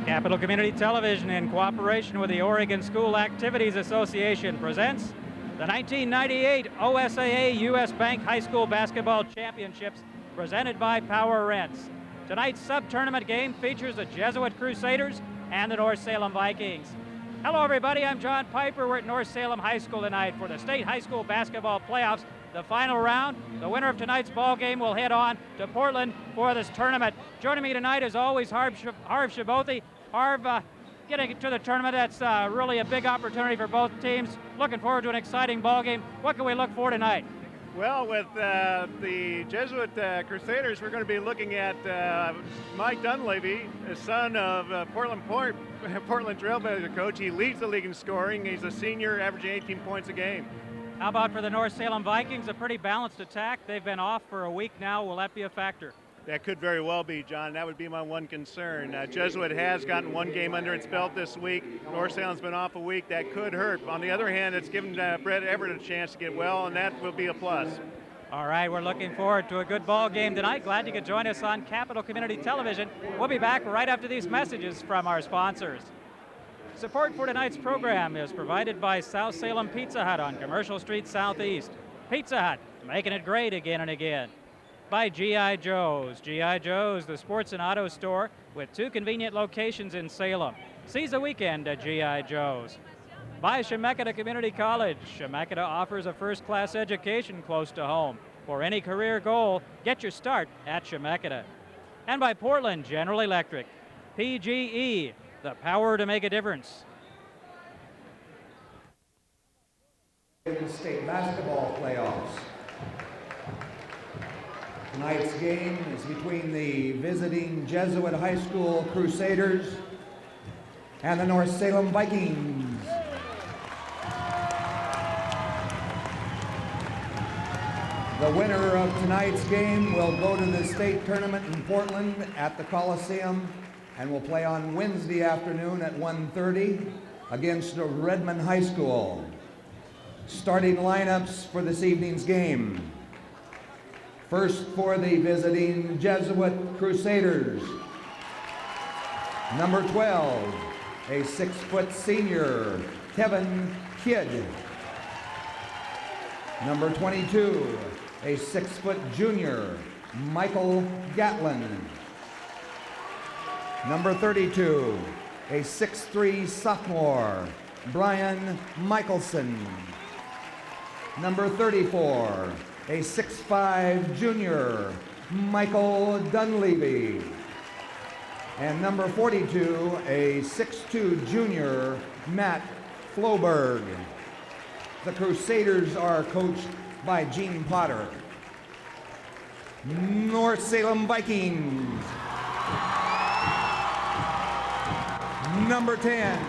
Capital Community Television, in cooperation with the Oregon School Activities Association, presents the 1998 OSAA U.S. Bank High School Basketball Championships, presented by Power Rents. Tonight's sub-tournament game features the Jesuit Crusaders and the North Salem Vikings. Hello, everybody. I'm John Piper. We're at North Salem High School tonight for the State High School Basketball Playoffs, the final round. The winner of tonight's ball game will head on to Portland for this tournament. Joining me tonight, as always, Harv Shabothi. Harv, getting to the tournament, that's really a big opportunity for both teams. Looking forward to an exciting ball game. What can we look for tonight? Well, with the Jesuit Crusaders, we're going to be looking at Mike Dunleavy, the son of Portland Trailblazer coach. He leads the league in scoring. He's a senior, averaging 18 points a game. How about for the North Salem Vikings? A pretty balanced attack. They've been off for a week now. Will that be a factor? That could very well be, John. That would be my one concern. Jesuit has gotten one game under its belt this week. North Salem's been off a week. That could hurt. On the other hand, it's given Brett Everett a chance to get well, and that will be a plus. All right, we're looking forward to a good ball game tonight. Glad you could join us on Capital Community Television. We'll be back right after these messages from our sponsors. Support for tonight's program is provided by South Salem Pizza Hut on Commercial Street Southeast. Pizza Hut, making it great again and again. By G.I. Joe's. G.I. Joe's, the sports and auto store with 2 convenient locations in Salem. Seize the weekend at G.I. Joe's. By Chemeketa Community College. Chemeketa offers a first-class education close to home. For any career goal, get your start at Chemeketa. And by Portland General Electric. PGE, the power to make a difference. State basketball playoffs. Tonight's game is between the visiting Jesuit High School Crusaders and the North Salem Vikings. The winner of tonight's game will go to the state tournament in Portland at the Coliseum and will play on Wednesday afternoon at 1:30 against Redmond High School. Starting lineups for this evening's game. First for the visiting Jesuit Crusaders. Number 12, a 6-foot senior, Kevin Kidd. Number 22, a 6-foot junior, Michael Gatlin. Number 32, a 6'3" sophomore, Brian Michelson. Number 34, a 6'5" junior, Michael Dunleavy. And number 42, a 6'2" junior, Matt Floberg. The Crusaders are coached by Gene Potter. North Salem Vikings. Number 10,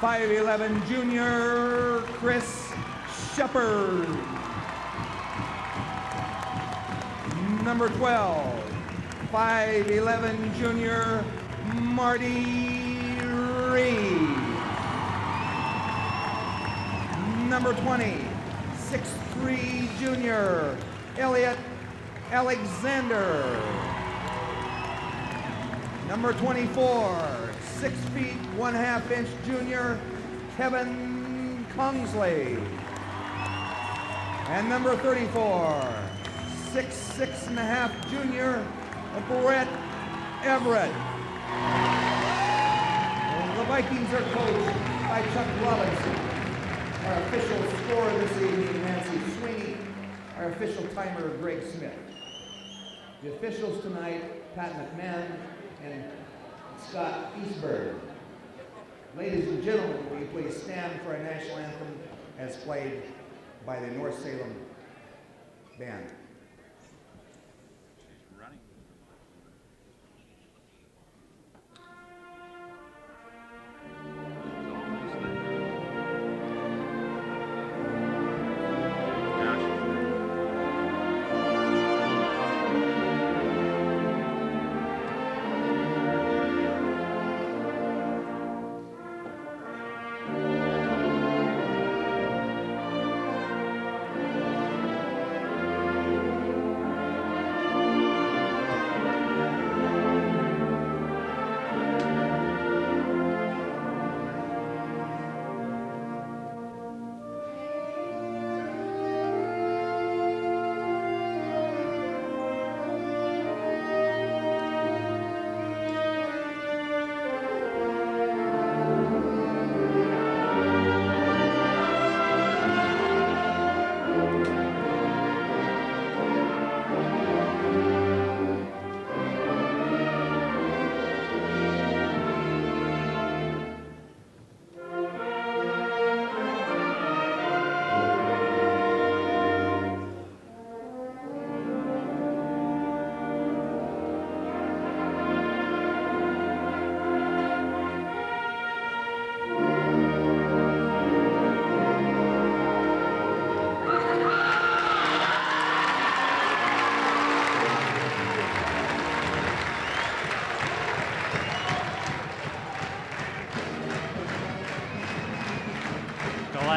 5'11" junior, Chris Shepard. Number 12, 5'11" junior, Marty Reed. Number 20, 6'3" junior, Elliot Alexander. Number 24, 6 feet 1/2 inch junior, Kevin Kingsley. And number 34, 6'6.5" junior, Brett Everett. The Vikings are coached by Chuck Robinson. Our official scorer this evening, Nancy Sweeney. Our official timer, Greg Smith. The officials tonight, Pat McMahon and Scott Eastberg. Ladies and gentlemen, will you please stand for our national anthem as played by the North Salem Band.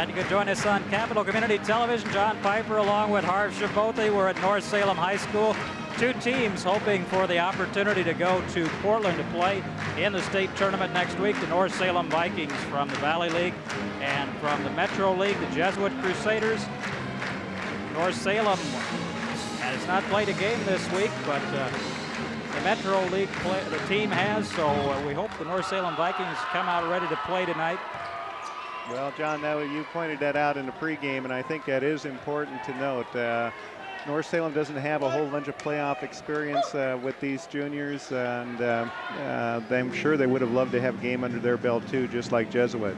Glad you could join us on Capital Community Television. John Piper along with Harv Shabothi. We're at North Salem High School. Two teams hoping for the opportunity to go to Portland to play in the state tournament next week. The North Salem Vikings from the Valley League, and from the Metro League, the Jesuit Crusaders. North Salem has not played a game this week, but the Metro League the team has, so we hope the North Salem Vikings come out ready to play tonight. Well, John, you pointed that out in the pregame, and I think that is important to note. North Salem doesn't have a whole bunch of playoff experience with these juniors, and I'm sure they would have loved to have a game under their belt too, just like Jesuit.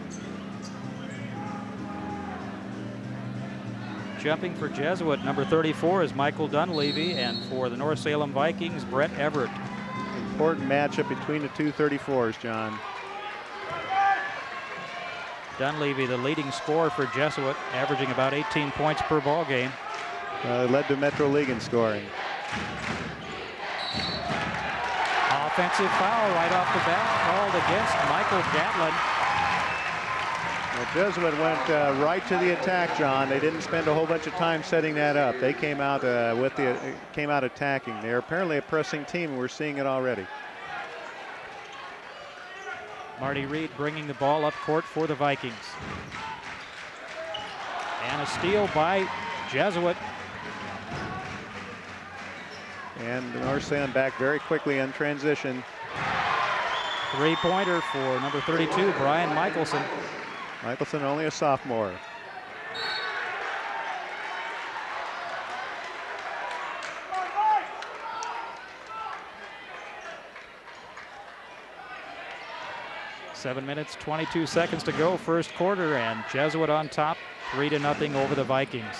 Jumping for Jesuit, number 34 is Michael Dunleavy, and for the North Salem Vikings, Brett Everett. Important matchup between the two 34s, John. Dunleavy, the leading scorer for Jesuit, averaging about 18 points per ball game. Led the Metro League in scoring. Offensive foul right off the bat, called against Michael Gatlin. Well, Jesuit went right to the attack, John. They didn't spend a whole bunch of time setting that up. They came out came out attacking. They're apparently a pressing team, and we're seeing it already. Marty Reed bringing the ball up court for the Vikings. And a steal by Jesuit. And North Salem back very quickly in transition. Three-pointer for number 32, Brian Michelson. Michelson, only a sophomore. Seven minutes, 22 seconds to go, first quarter, and Jesuit on top, 3-0 over the Vikings.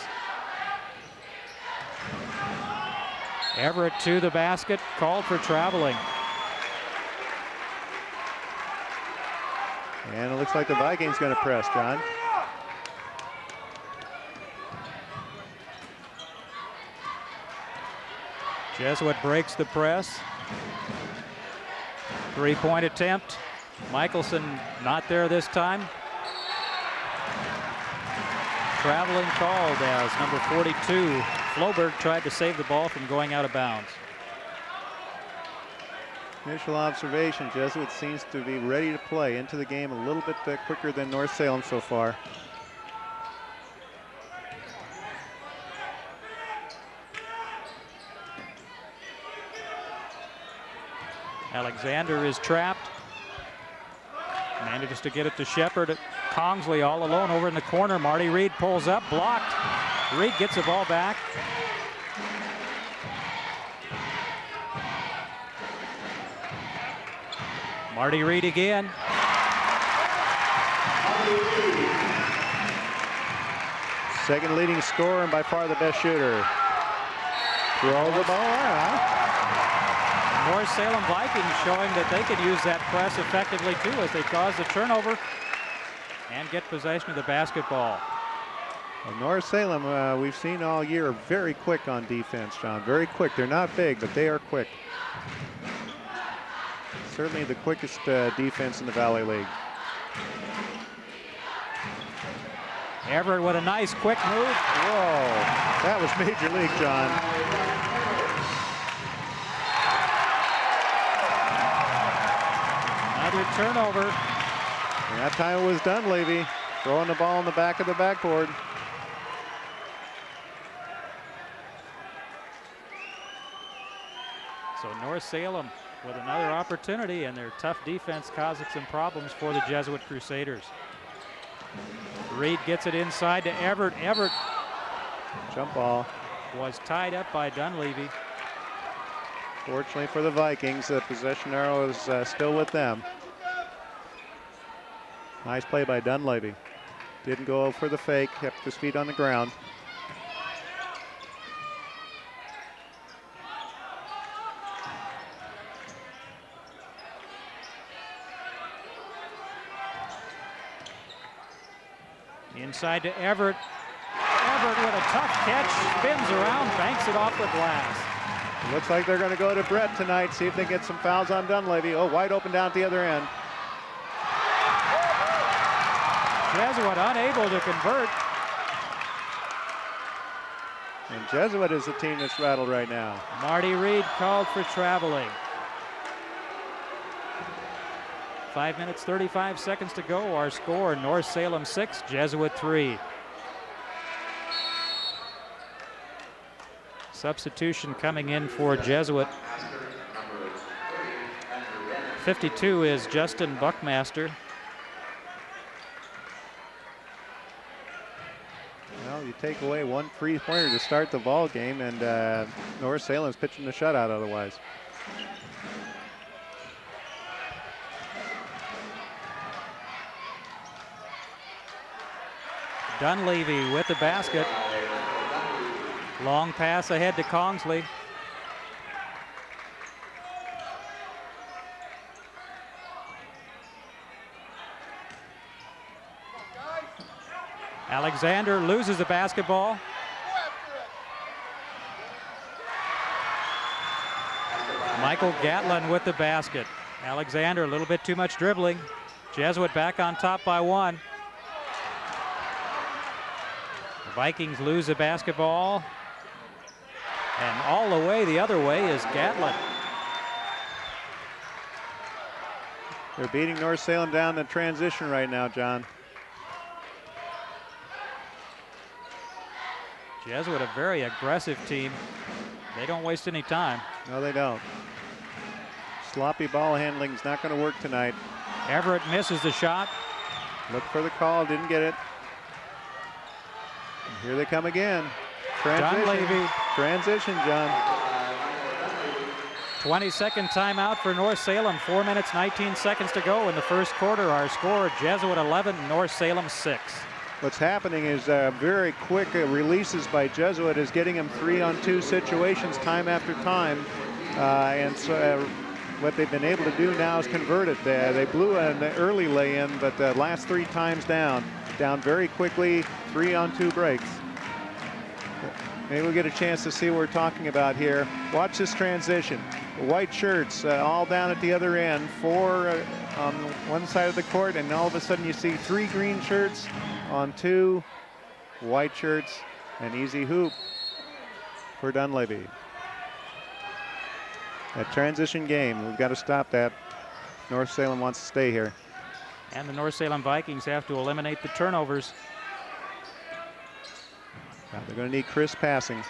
Everett to the basket, called for traveling. And it looks like the Vikings going to press, John. Jesuit breaks the press. Three-point attempt. Michelson not there this time. Traveling called as number 42, Floberg, tried to save the ball from going out of bounds. Initial observation, Jesuit seems to be ready to play into the game a little bit quicker than North Salem so far. Alexander is trapped. Manages to get it to Shepard. Kongsley all alone over in the corner. Marty Reed pulls up, blocked. Reed gets the ball back. Marty Reed again. Second leading scorer and by far the best shooter. Throw the ball out. North Salem Vikings showing that they can use that press effectively too as they cause the turnover and get possession of the basketball. Well, North Salem, we've seen all year, are very quick on defense, John. Very quick. They're not big, but they are quick. Certainly the quickest defense in the Valley League. Everett with a nice quick move. Whoa, that was major league, John. Another turnover. And that time it was Dunleavy throwing the ball in the back of the backboard. So North Salem with another opportunity, and their tough defense causing some problems for the Jesuit Crusaders. Reed gets it inside to Everett. Everett jump ball was tied up by Dunleavy. Fortunately for the Vikings, the possession arrow is still with them. Nice play by Dunleavy. Didn't go for the fake, kept his feet on the ground. Inside to Everett. Everett with a tough catch, spins around, banks it off the glass. It looks like they're going to go to Brett tonight, see if they get some fouls on Dunleavy. Oh, wide open down at the other end. Jesuit unable to convert. And Jesuit is the team that's rattled right now. Marty Reed called for traveling. 5 minutes, 35 seconds to go. Our score, North Salem 6, Jesuit 3. Substitution coming in for Jesuit. 52 is Justin Buckmaster. Well, you take away one three-pointer to start the ball game, and North Salem's pitching the shutout otherwise. Dunleavy with the basket. Long pass ahead to Kongsley. Alexander loses the basketball. Michael Gatlin with the basket. Alexander a little bit too much dribbling. Jesuit back on top by 1. The Vikings lose the basketball. And all the way the other way is Gatlin. They're beating North Salem down in transition right now, John. Jesuit, a very aggressive team. They don't waste any time. No, they don't. Sloppy ball handling is not going to work tonight. Everett misses the shot. Look for the call, didn't get it. And here they come again. Transition. Dunleavy. Transition, John. 22nd timeout for North Salem. 4 minutes, 19 seconds to go in the first quarter. Our score, Jesuit 11, North Salem 6. What's happening is very quick releases by Jesuit is getting them 3-on-2 situations time after time. And so what they've been able to do now is convert it. They blew an early lay-in, but the last 3 times down very quickly, 3-on-2 breaks. Maybe we'll get a chance to see what we're talking about here. Watch this transition. White shirts all down at the other end, 4 on one side of the court, and all of a sudden you see 3 green shirts on 2 white shirts. An easy hoop for Dunleavy. A transition game. We've got to stop that. North Salem wants to stay here. And the North Salem Vikings have to eliminate the turnovers. Now they're going to need crisp passing.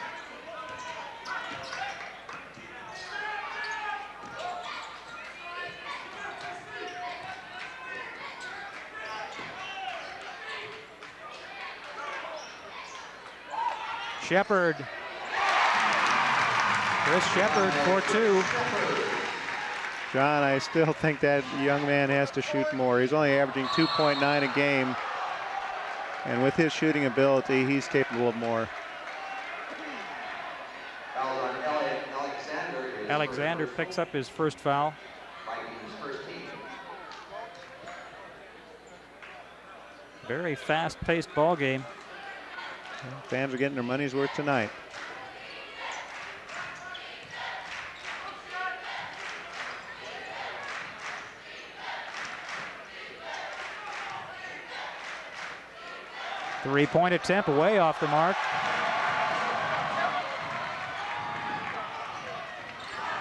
Shepard. Chris Shepard for 2. John, I still think that young man has to shoot more. He's only averaging 2.9 a game. And with his shooting ability, he's capable of more. Alexander picks up his first foul. Very fast-paced ball game. Fans are getting their money's worth tonight. Three-point attempt way off the mark.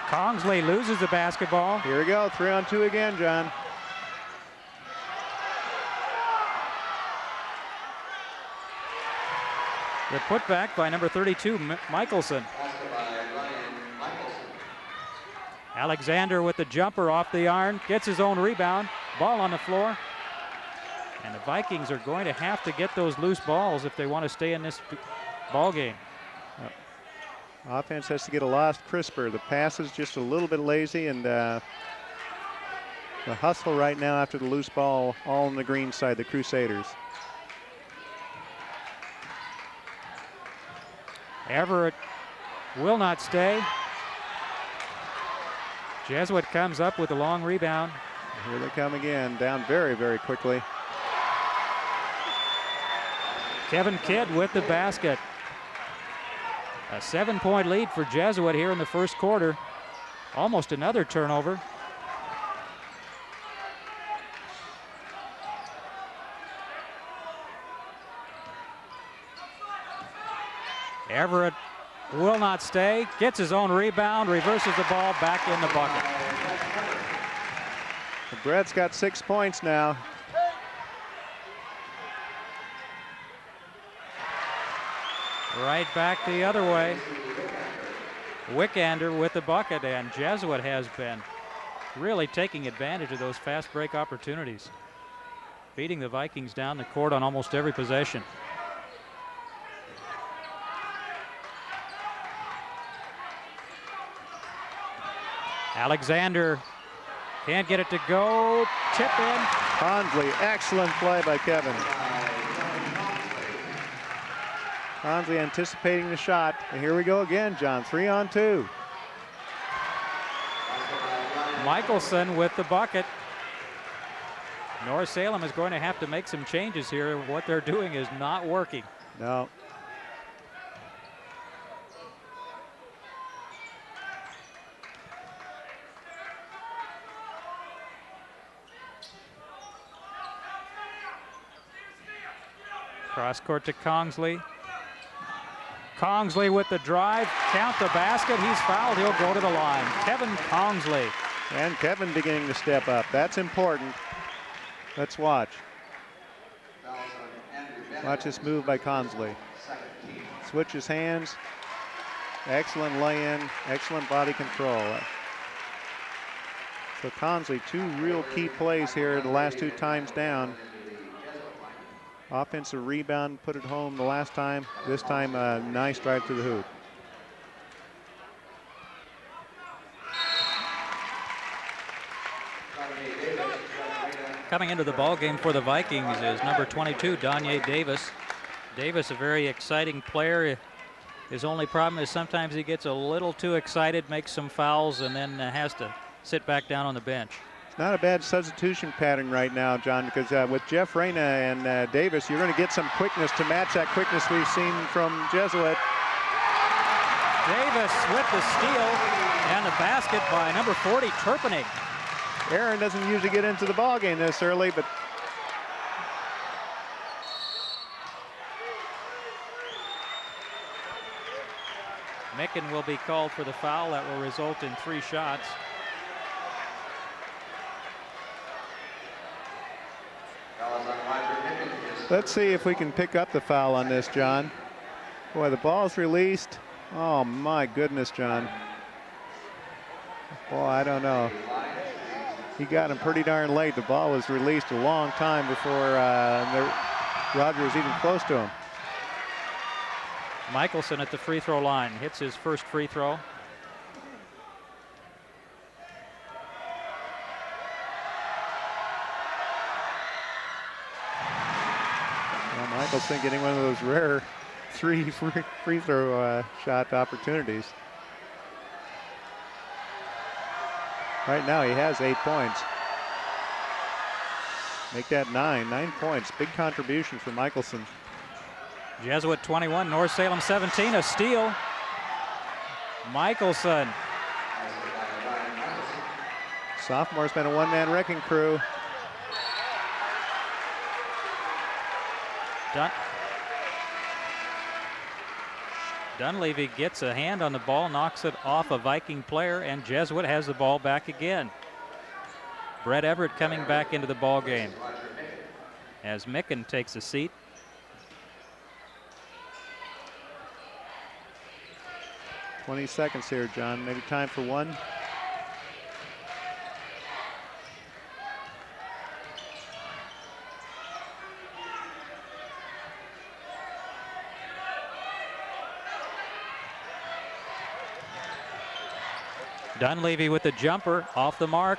Kongsley loses the basketball. Here we go, 3-on-2 again, John. The putback by number 32, Michelson. Alexander with the jumper off the iron, gets his own rebound, ball on the floor. And the Vikings are going to have to get those loose balls if they want to stay in this ball game. Offense has to get a lot crisper. The pass is just a little bit lazy, and the hustle right now after the loose ball all on the green side, the Crusaders. Everett will not stay. Jesuit comes up with a long rebound. Here they come again, down very, very quickly. Kevin Kidd with the basket. A 7-point lead for Jesuit here in the first quarter. Almost another turnover. Everett will not stay, gets his own rebound, reverses the ball back in the bucket. Brett's got 6 points now. Right back the other way. Wickander with the bucket, and Jesuit has been really taking advantage of those fast break opportunities, beating the Vikings down the court on almost every possession. Alexander can't get it to go. Tip in. Consley, excellent play by Kevin. Consley anticipating the shot. And here we go again, John. 3-on-2. Michelson with the bucket. North Salem is going to have to make some changes here. What they're doing is not working. No. Cross court to Kongsley. Kongsley with the drive, count the basket. He's fouled, he'll go to the line. Kevin Kongsley. And Kevin beginning to step up. That's important. Let's watch. Watch this move by Kongsley. Switches hands. Excellent lay-in, excellent body control. So Kongsley, 2 real key plays here the last 2 times down. Offensive rebound, put it home the last time. This time, a nice drive to the hoop. Coming into the ball game for the Vikings is number 22, Donye Davis. Davis, a very exciting player. His only problem is sometimes he gets a little too excited, makes some fouls, and then has to sit back down on the bench. It's not a bad substitution pattern right now, John, because with Jeff Reyna and Davis, you're going to get some quickness to match that quickness we've seen from Jesuit. Davis with the steal and the basket by number 40, Turpinning. Aaron doesn't usually get into the ball game this early, but Micken will be called for the foul that will result in 3 shots. let's see if we can pick up the foul on this, John. Boy, the ball's released. Oh my goodness, John. Boy, I don't know. He got him pretty darn late. The ball was released a long time before Roger was even close to him. Michelson at the free throw line, hits his first free throw. Well, Michelson getting one of those rare 3 free throw shot opportunities. Right now he has 8 points. Make that 9 points. Big contribution for Michelson. Jesuit 21, North Salem 17, a steal. Michelson. Sophomore's been a one-man wrecking crew. Dunleavy gets a hand on the ball, knocks it off a Viking player, and Jesuit has the ball back again. Brett Everett coming back into the ball game as Micken takes a seat. $20 seconds here, John. Maybe time for one. Dunleavy with the jumper, off the mark.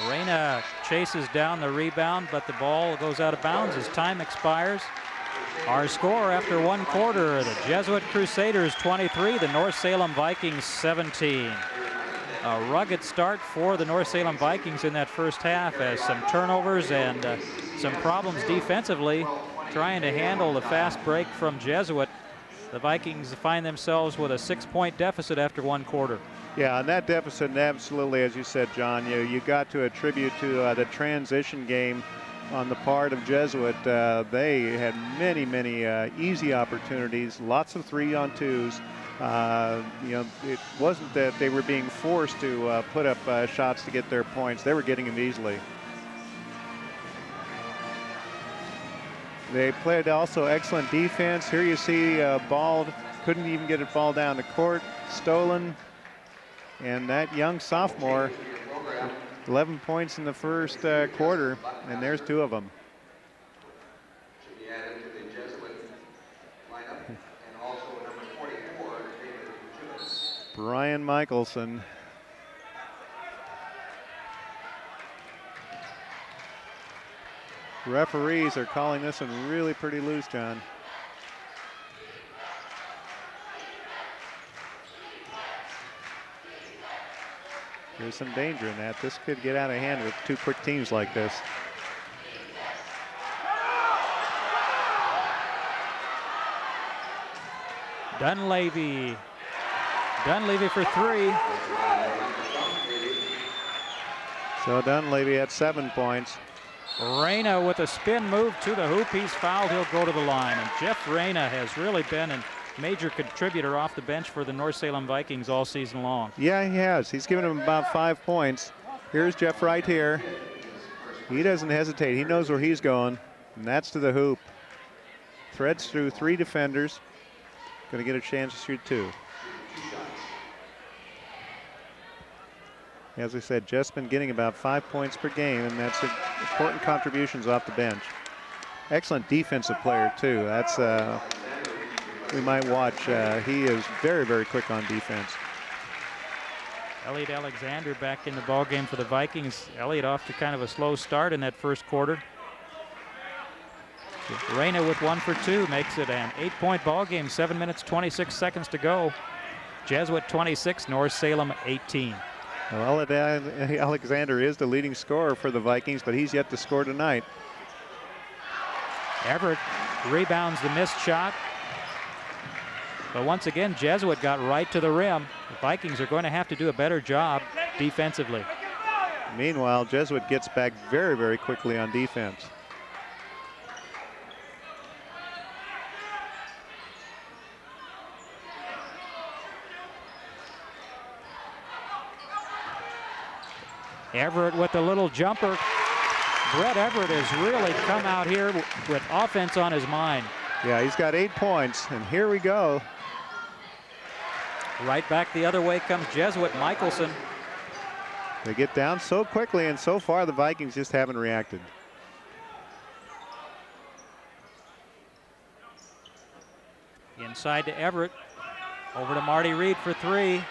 Reyna chases down the rebound, but the ball goes out of bounds as time expires. Our score after 1 quarter, the Jesuit Crusaders 23, the North Salem Vikings 17. A rugged start for the North Salem Vikings in that first half, as some turnovers and some problems defensively trying to handle the fast break from Jesuit. The Vikings find themselves with a 6-point deficit after 1 quarter. Yeah, and that deficit, absolutely, as you said, John, you got to attribute to the transition game on the part of Jesuit. They had many easy opportunities, lots of 3-on-2s. You know, it wasn't that they were being forced to put up shots to get their points. They were getting them easily. They played also excellent defense. Here you see ball, couldn't even get a ball down the court, stolen. And that young sophomore, 11 points in the first quarter, and there's 2 of them. Brian Michelson. Referees are calling this one really pretty loose, John. There's some danger in that. This could get out of hand with 2 quick teams like this. Dunleavy for 3. So Dunleavy had 7 points. Reyna with a spin move to the hoop. He's fouled. He'll go to the line. And Jeff Reyna has really been a major contributor off the bench for the North Salem Vikings all season long. Yeah, he has. He's given him about 5 points. Here's Jeff right here. He doesn't hesitate. He knows where he's going, and that's to the hoop. Threads through 3 defenders. Going to get a chance to shoot 2. As I said, Jeff's been getting about 5 points per game, and that's important contributions off the bench. Excellent defensive player, too. That's we might watch. He is very quick on defense. Elliot Alexander back in the ballgame for the Vikings. Elliot off to kind of a slow start in that first quarter. Reyna with 1 for 2 makes it an 8-point ball game. 7 minutes 26 seconds to go. Jesuit 26, North Salem 18. Well, Alexander is the leading scorer for the Vikings, but he's yet to score tonight. Everett rebounds the missed shot. But once again, Jesuit got right to the rim. The Vikings are going to have to do a better job defensively. Meanwhile, Jesuit gets back very quickly on defense. Everett with a little jumper. Brett Everett has really come out here with offense on his mind. Yeah, he's got 8 points, and here we go. Right back the other way comes Jesuit. Michelson. They get down so quickly, and so far the Vikings just haven't reacted. Inside to Everett. Over to Marty Reed for 3.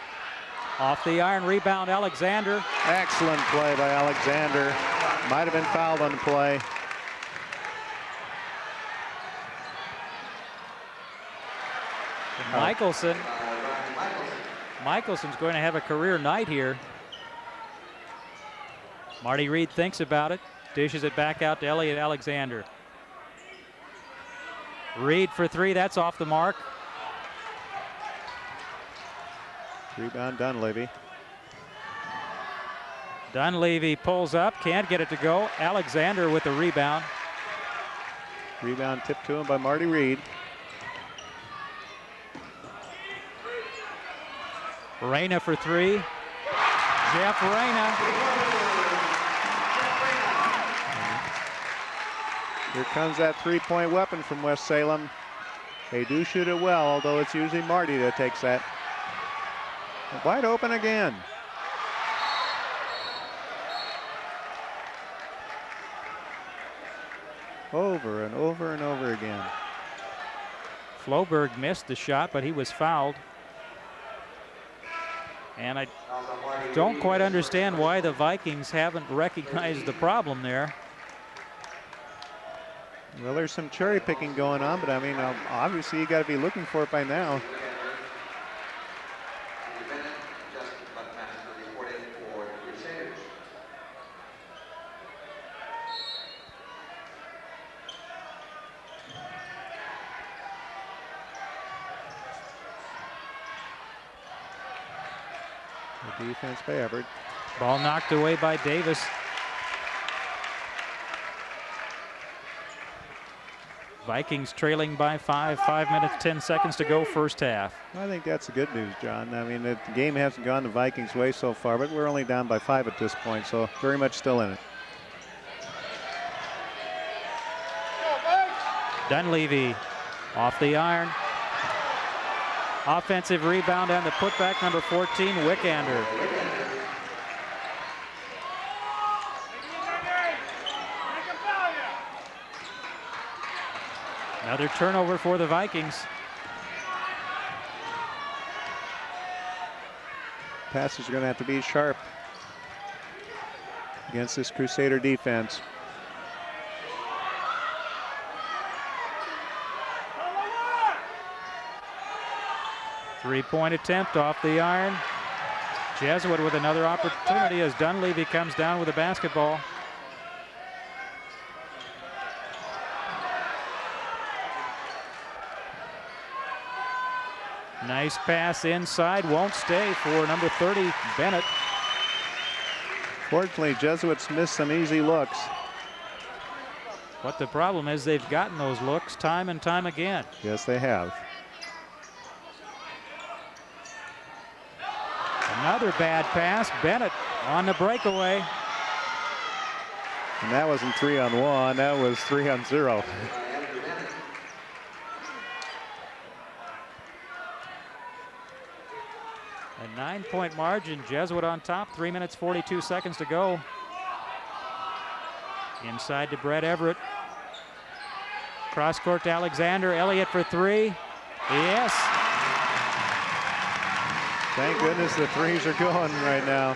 Off the iron, rebound Alexander. Excellent play by Alexander. Might have been fouled on the play. Michelson's going to have a career night here. Marty Reed thinks about it, dishes it back out to Elliot Alexander. Reed for 3, that's off the mark. Rebound Dunleavy. Dunleavy pulls up, can't get it to go. Alexander with the rebound. Rebound tipped to him by Marty Reed. Reyna for 3. Jeff Reyna. Here comes that 3-point weapon from West Salem. They do shoot it well, although it's usually Marty that takes that. Wide open again. Over and over and over again. Floberg missed the shot, but he was fouled. And I don't quite understand why the Vikings haven't recognized the problem there. Well, there's some cherry picking going on, but I mean, obviously you got to be looking for it by now. The defense by Everett. Ball knocked away by Davis. Vikings trailing by 5 minutes, 10 seconds to go first half. I think that's the good news, John. I mean, the game hasn't gone the Vikings' way so far, but we're only down by 5 at this point, so very much still in it. Dunleavy off the iron. Offensive rebound and the putback, number 14, Wickander. Another turnover for the Vikings. Passes are going to have to be sharp against this Crusader defense. Three-point attempt off the iron. Jesuit with another opportunity as Dunleavy comes down with the basketball. Nice pass inside, won't stay for number 30, Bennett. Fortunately, Jesuits missed some easy looks. But the problem is they've gotten those looks time and time again. Yes, they have. Another bad pass, Bennett on the breakaway. And that wasn't 3-on-1, that was 3-on-0. A 9-point margin, Jesuit on top, 3 minutes, 42 seconds to go. Inside to Brett Everett. Cross court to Alexander, Elliot for three. Yes. Thank goodness the threes are going right now.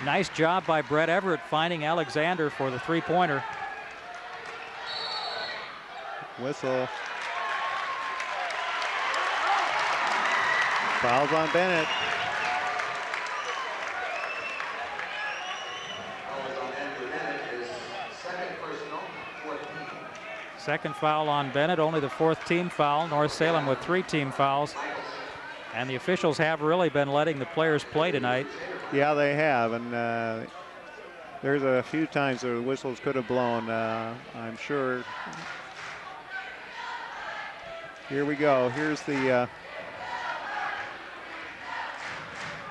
Nice job by Brett Everett finding Alexander for the three-pointer. Whistle. Fouls on Bennett. Second foul on Bennett, only the fourth team foul. North Salem with 3 team fouls. And the officials have really been letting the players play tonight. Yeah, they have, and there's a few times the whistles could have blown, I'm sure. Here we go. Here's the,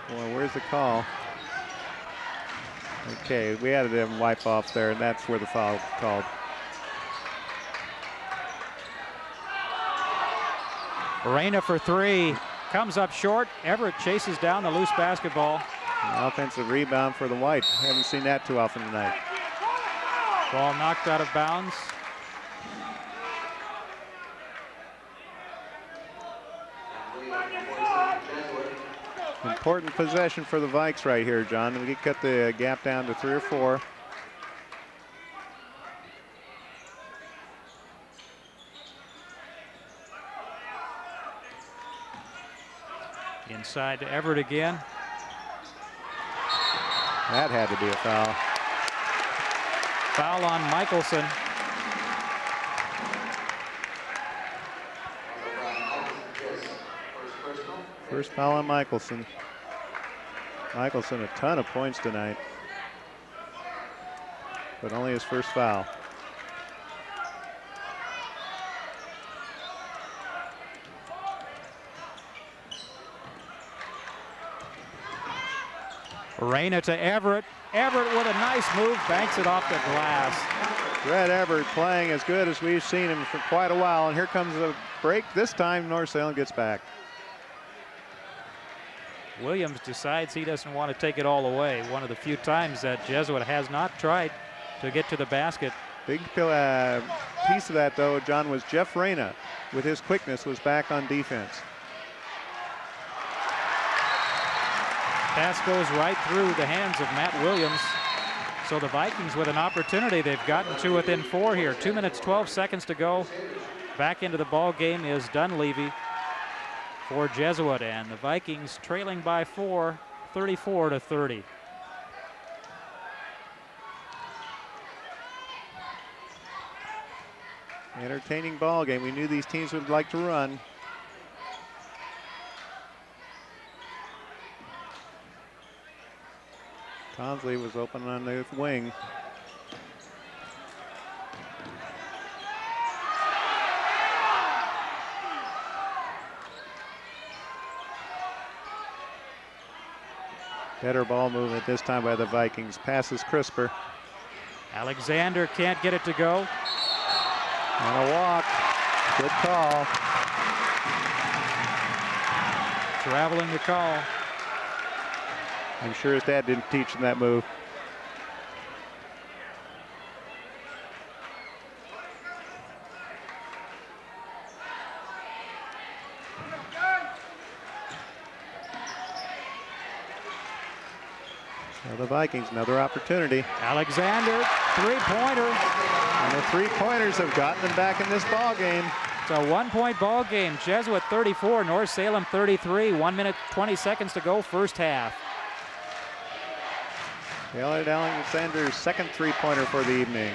well, where's the call? Okay, we had them wipe off there, and that's where the foul called. Arena for three, comes up short. Everett chases down the loose basketball. An offensive rebound for the Whites. Haven't seen that too often tonight. Ball knocked out of bounds. Important possession for the Vikes right here, John. We could cut the gap down to 3 or 4. Inside to Everett again. That had to be a foul. Foul on Michelson. First foul on Michelson. Michelson a ton of points tonight, but only his first foul. Arena to Everett. Everett with a nice move, banks it off the glass. Brett Everett playing as good as we've seen him for quite a while, and here comes the break. This time North Salem gets back. Williams decides he doesn't want to take it all away. One of the few times that Jesuit has not tried to get to the basket. Big piece of that, though, John, was Jeff Reyna, with his quickness, was back on defense. Pass goes right through the hands of Matt Williams. So the Vikings with an opportunity. They've gotten to within 4 here. 2 minutes, 12 seconds to go. Back into the ball game is Dunleavy for Jesuit, and the Vikings trailing by 4, 34-30. Entertaining ball game. We knew these teams would like to run. Consley was open on the wing. Better ball movement this time by the Vikings. Pass is crisper. Alexander can't get it to go. And a walk. Good call. Traveling the call. I'm sure his dad didn't teach him that move. So the Vikings, another opportunity. Alexander, three-pointer. And the three-pointers have gotten them back in this ball game. It's a one-point ball game. Jesuit 34, North Salem 33. 1 minute, 20 seconds to go, first half. Elliot Alexander's second three-pointer for the evening.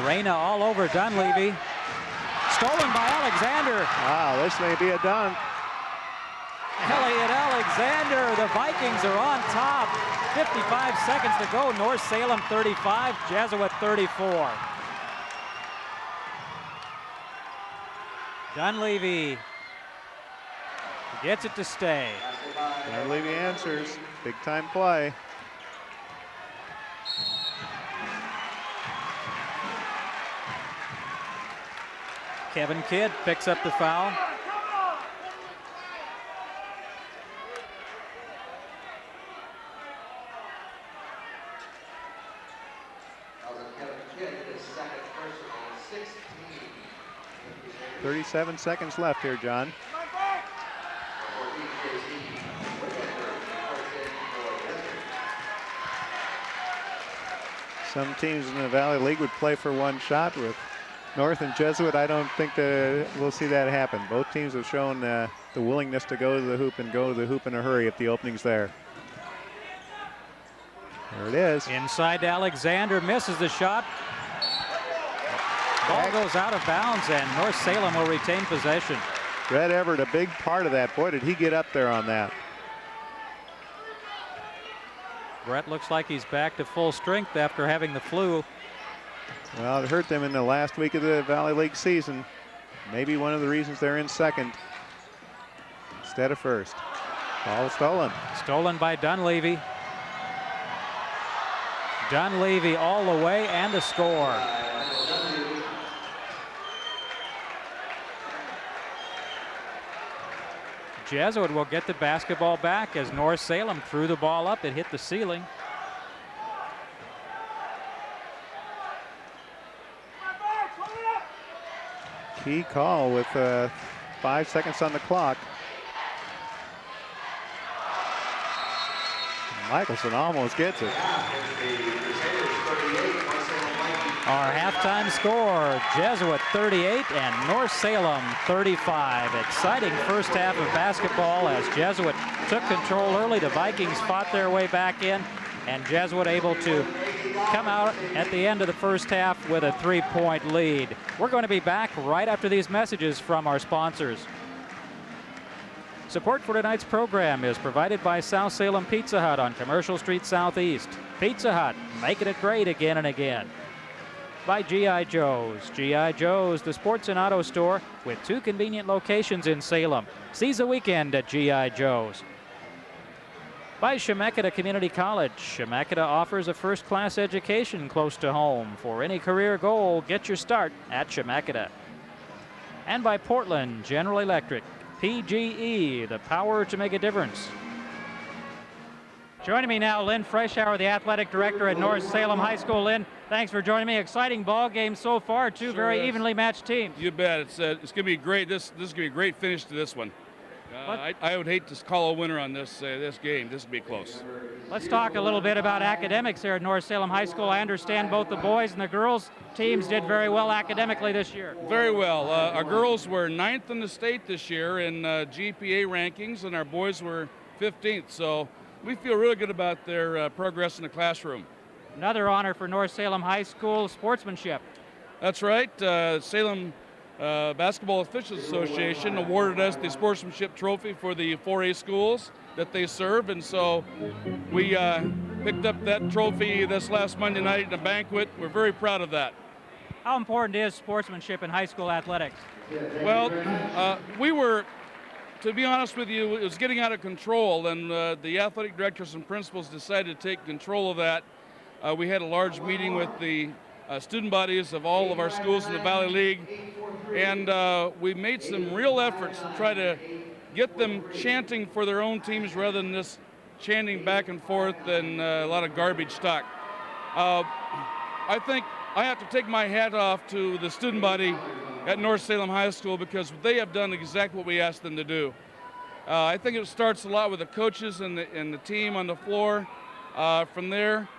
Arena all over Dunleavy. Stolen by Alexander. Wow, this may be a dunk. Elliot Alexander, the Vikings are on top. 55 seconds to go. North Salem 35, Jesuit 34. Dunleavy gets it to stay. Dunleavy answers. Big time play. Kevin Kidd picks up the foul. Kevin Kidd, his second personal, 16. 37 seconds left here, John. Some teams in the Valley League would play for one shot. With North and Jesuit, I don't think that we'll see that happen. Both teams have shown the willingness to go to the hoop and go to the hoop in a hurry if the opening's there. There it is. Inside to Alexander, misses the shot. Ball goes out of bounds, and North Salem will retain possession. Red Everett, a big part of that. Boy, did he get up there on that. Brett looks like he's back to full strength after having the flu. Well, it hurt them in the last week of the Valley League season. Maybe one of the reasons they're in second instead of first. Ball stolen. Stolen by Dunleavy. Dunleavy all the way, and the score. Jesuit will get the basketball back as North Salem threw the ball up. It hit the ceiling. Key call with 5 seconds on the clock. Michelson almost gets it. Our halftime score, Jesuit 38 and North Salem 35. Exciting first half of basketball as Jesuit took control early. The Vikings fought their way back in, and Jesuit able to come out at the end of the first half with a 3-point lead. We're going to be back right after these messages from our sponsors. Support for tonight's program is provided by South Salem Pizza Hut on Commercial Street Southeast. Pizza Hut, making it great again and again. By G.I. Joe's. G.I. Joe's, the sports and auto store with 2 convenient locations in Salem. Seize the weekend at G.I. Joe's. By Chemeketa Community College. Chemeketa offers a first-class education close to home. For any career goal, get your start at Chemeketa. And by Portland General Electric. PGE, the power to make a difference. Joining me now, Lynn Freischauer, the athletic director at North Salem High School. Lynn, thanks for joining me. Exciting ball game so far. Two very evenly matched teams. You bet. It's going to be great. This is going to be a great finish to this one. I would hate to call a winner on this game. This would be close. Let's talk a little bit about academics here at North Salem High School. I understand both the boys and the girls teams did very well academically this year. Very well. Our girls were 9th in the state this year in GPA rankings, and our boys were 15th. So we feel really good about their progress in the classroom. Another honor for North Salem High School, sportsmanship. That's right. Salem Basketball Officials Association awarded us the sportsmanship trophy for the 4A schools that they serve, and so we picked up that trophy this last Monday night in a banquet. We're very proud of that. How important is sportsmanship in high school athletics? Well, we were, to be honest with you, it was getting out of control, and the athletic directors and principals decided to take control of that. We had a large meeting with the student bodies of all of our schools in the Valley League, and we made some real efforts to try to get them chanting for their own teams rather than just chanting back and forth and a lot of garbage talk. I think I have to take my hat off to the student body at North Salem High School because they have done exactly what we asked them to do. I think it starts a lot with the coaches and the team on the floor. From there,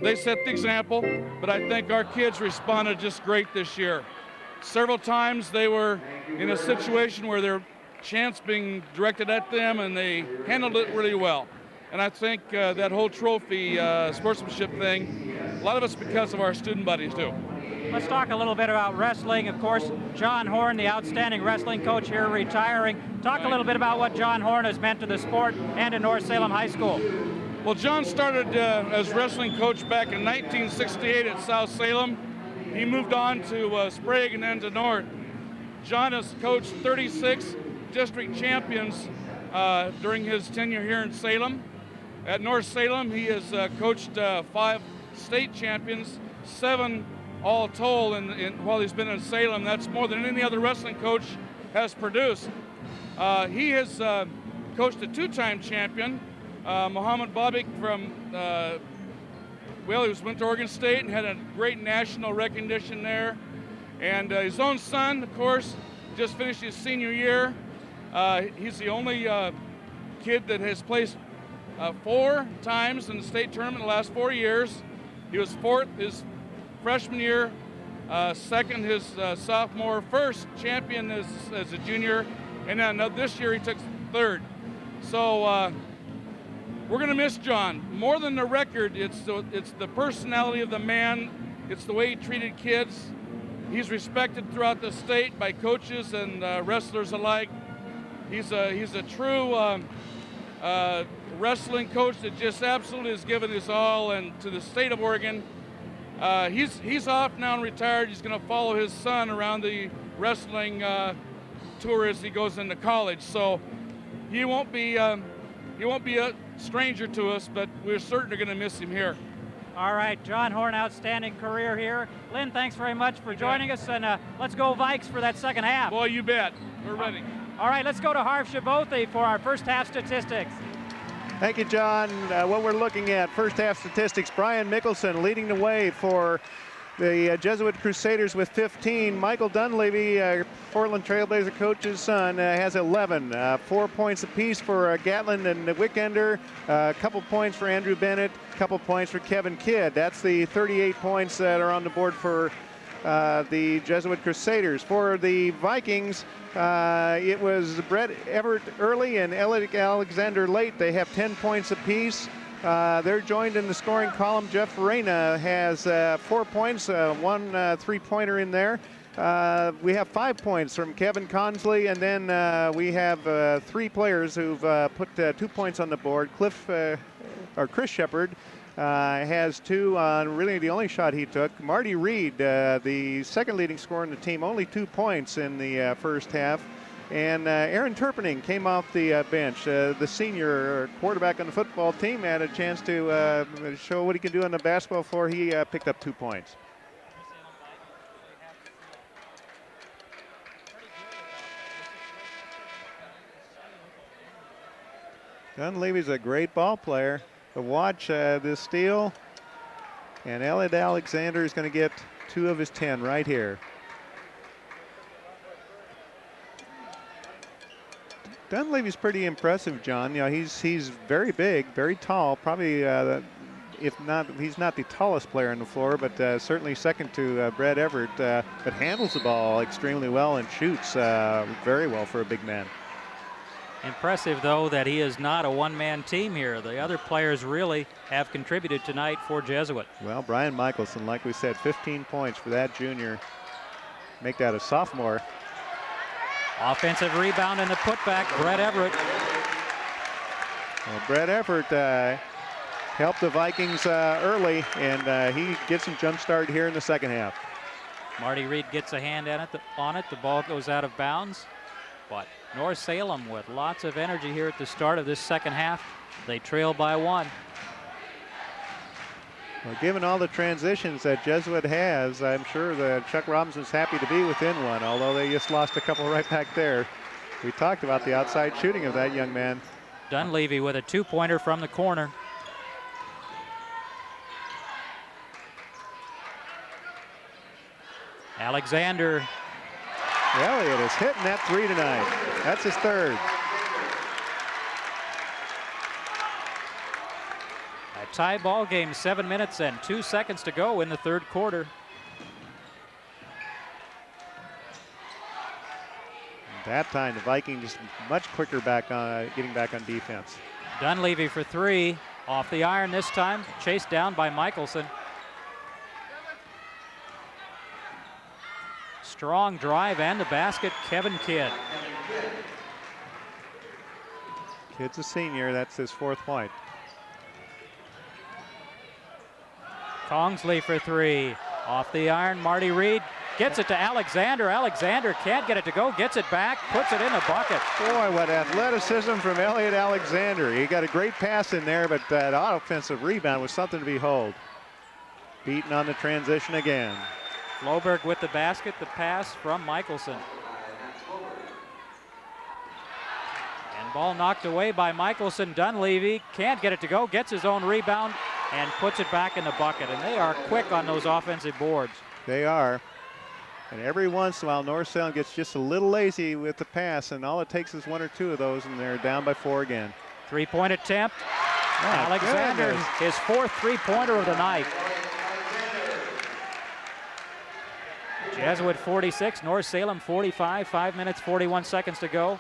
they set the example, but I think our kids responded just great this year. Several times they were in a situation where their chants being directed at them, and they handled it really well. And I think that whole trophy sportsmanship thing, a lot of it's because of our student buddies too. Let's talk a little bit about wrestling. Of course, John Horn, the outstanding wrestling coach here, retiring. Talk a little bit about what John Horn has meant to the sport and to North Salem High School. Well, John started as wrestling coach back in 1968 at South Salem. He moved on to Sprague and then to North. John has coached 36 district champions during his tenure here in Salem. At North Salem, he has coached 5 state champions, 7 all told, while he's been in Salem. That's more than any other wrestling coach has produced. He has coached a 2-time champion, Muhammad Babik from, he went to Oregon State and had a great national recognition there. And his own son, of course, just finished his senior year. He's the only kid that has placed 4 times in the state tournament in the last 4 years. He was 4th his freshman year, 2nd his sophomore, 1st champion as a junior, and then this year he took 3rd. So we're going to miss John. More than the record, it's the personality of the man. It's the way he treated kids. He's respected throughout the state by coaches and wrestlers alike. He's a true wrestling coach that just absolutely has given his all, and to the state of Oregon. He's off now and retired. He's going to follow his son around the wrestling tour as he goes into college. So he won't be a stranger to us, but we're certainly going to miss him here. All right, John Horn, outstanding career here. Lynn, thanks very much for joining us, and let's go Vikes for that second half. Boy, you bet. We're ready. All right, let's go to Harv Shabothi for our first half statistics. Thank you, John. What we're looking at, first half statistics, Brian Mickelson leading the way for the Jesuit Crusaders with 15. Michael Dunleavy, Portland Trailblazer coach's son, has 11. 4 points apiece for Gatlin and Wickender. A couple points for Andrew Bennett. A couple points for Kevin Kidd. That's the 38 points that are on the board for the Jesuit Crusaders. For the Vikings, it was Brett Everett early and Elliot Alexander late. They have 10 points apiece. They're joined in the scoring column. Jeff Farina has 4 points, 1 3-pointer in there. We have 5 points from Kevin Consley, and then we have 3 players who've put 2 points on the board. Chris Shepard has 2 on really the only shot he took. Marty Reed, the second leading scorer in the team, only 2 points in the first half. And Aaron Turpening came off the bench. The senior quarterback on the football team had a chance to show what he can do on the basketball floor. He picked up 2 points. Dunleavy's a great ball player. To watch this steal, and Elliot Alexander is going to get 2 of his 10 right here. Dunleavy's pretty impressive, John. You know, he's very big, very tall. Probably, if not, he's not the tallest player on the floor, but certainly second to Brett Everett. But handles the ball extremely well and shoots very well for a big man. Impressive, though, that he is not a one-man team here. The other players really have contributed tonight for Jesuit. Well, Brian Michelson, like we said, 15 points for that junior. Make that a sophomore. Offensive rebound and the putback, Brett Everett. Well, Brett Everett helped the Vikings early, and he gets some jump start here in the second half. Marty Reed gets a hand on it. The ball goes out of bounds. But North Salem with lots of energy here at the start of this second half. They trail by 1. Well, given all the transitions that Jesuit has, I'm sure that Chuck Robinson's happy to be within 1, although they just lost a couple right back there. We talked about the outside shooting of that young man. Dunleavy with a 2-pointer from the corner. Alexander. Elliot is hitting that 3 tonight. That's his 3rd. A tie ball game, 7 minutes and 2 seconds to go in the 3rd quarter. That time the Vikings much quicker getting back on defense. Dunleavy for 3, off the iron this time, chased down by Michelson. Strong drive and the basket, Kevin Kidd. Kidd's a senior, that's his 4th point. Kongsley for 3, off the iron, Marty Reed gets it to Alexander. Alexander can't get it to go, gets it back, puts it in the bucket. Boy, what athleticism from Elliot Alexander. He got a great pass in there, but that offensive rebound was something to behold. Beaten on the transition again. Floberg with the basket, the pass from Michelson. And ball knocked away by Michelson. Dunleavy can't get it to go, gets his own rebound and puts it back in the bucket. And they are quick on those offensive boards. They are. And every once in a while, North Salem gets just a little lazy with the pass, and all it takes is 1 or 2 of those, and they're down by 4 again. 3-point attempt. Oh, Alexander, goodness. his 4th 3-pointer of the night. Jesuit 46, North Salem 45, 5 minutes, 41 seconds to go.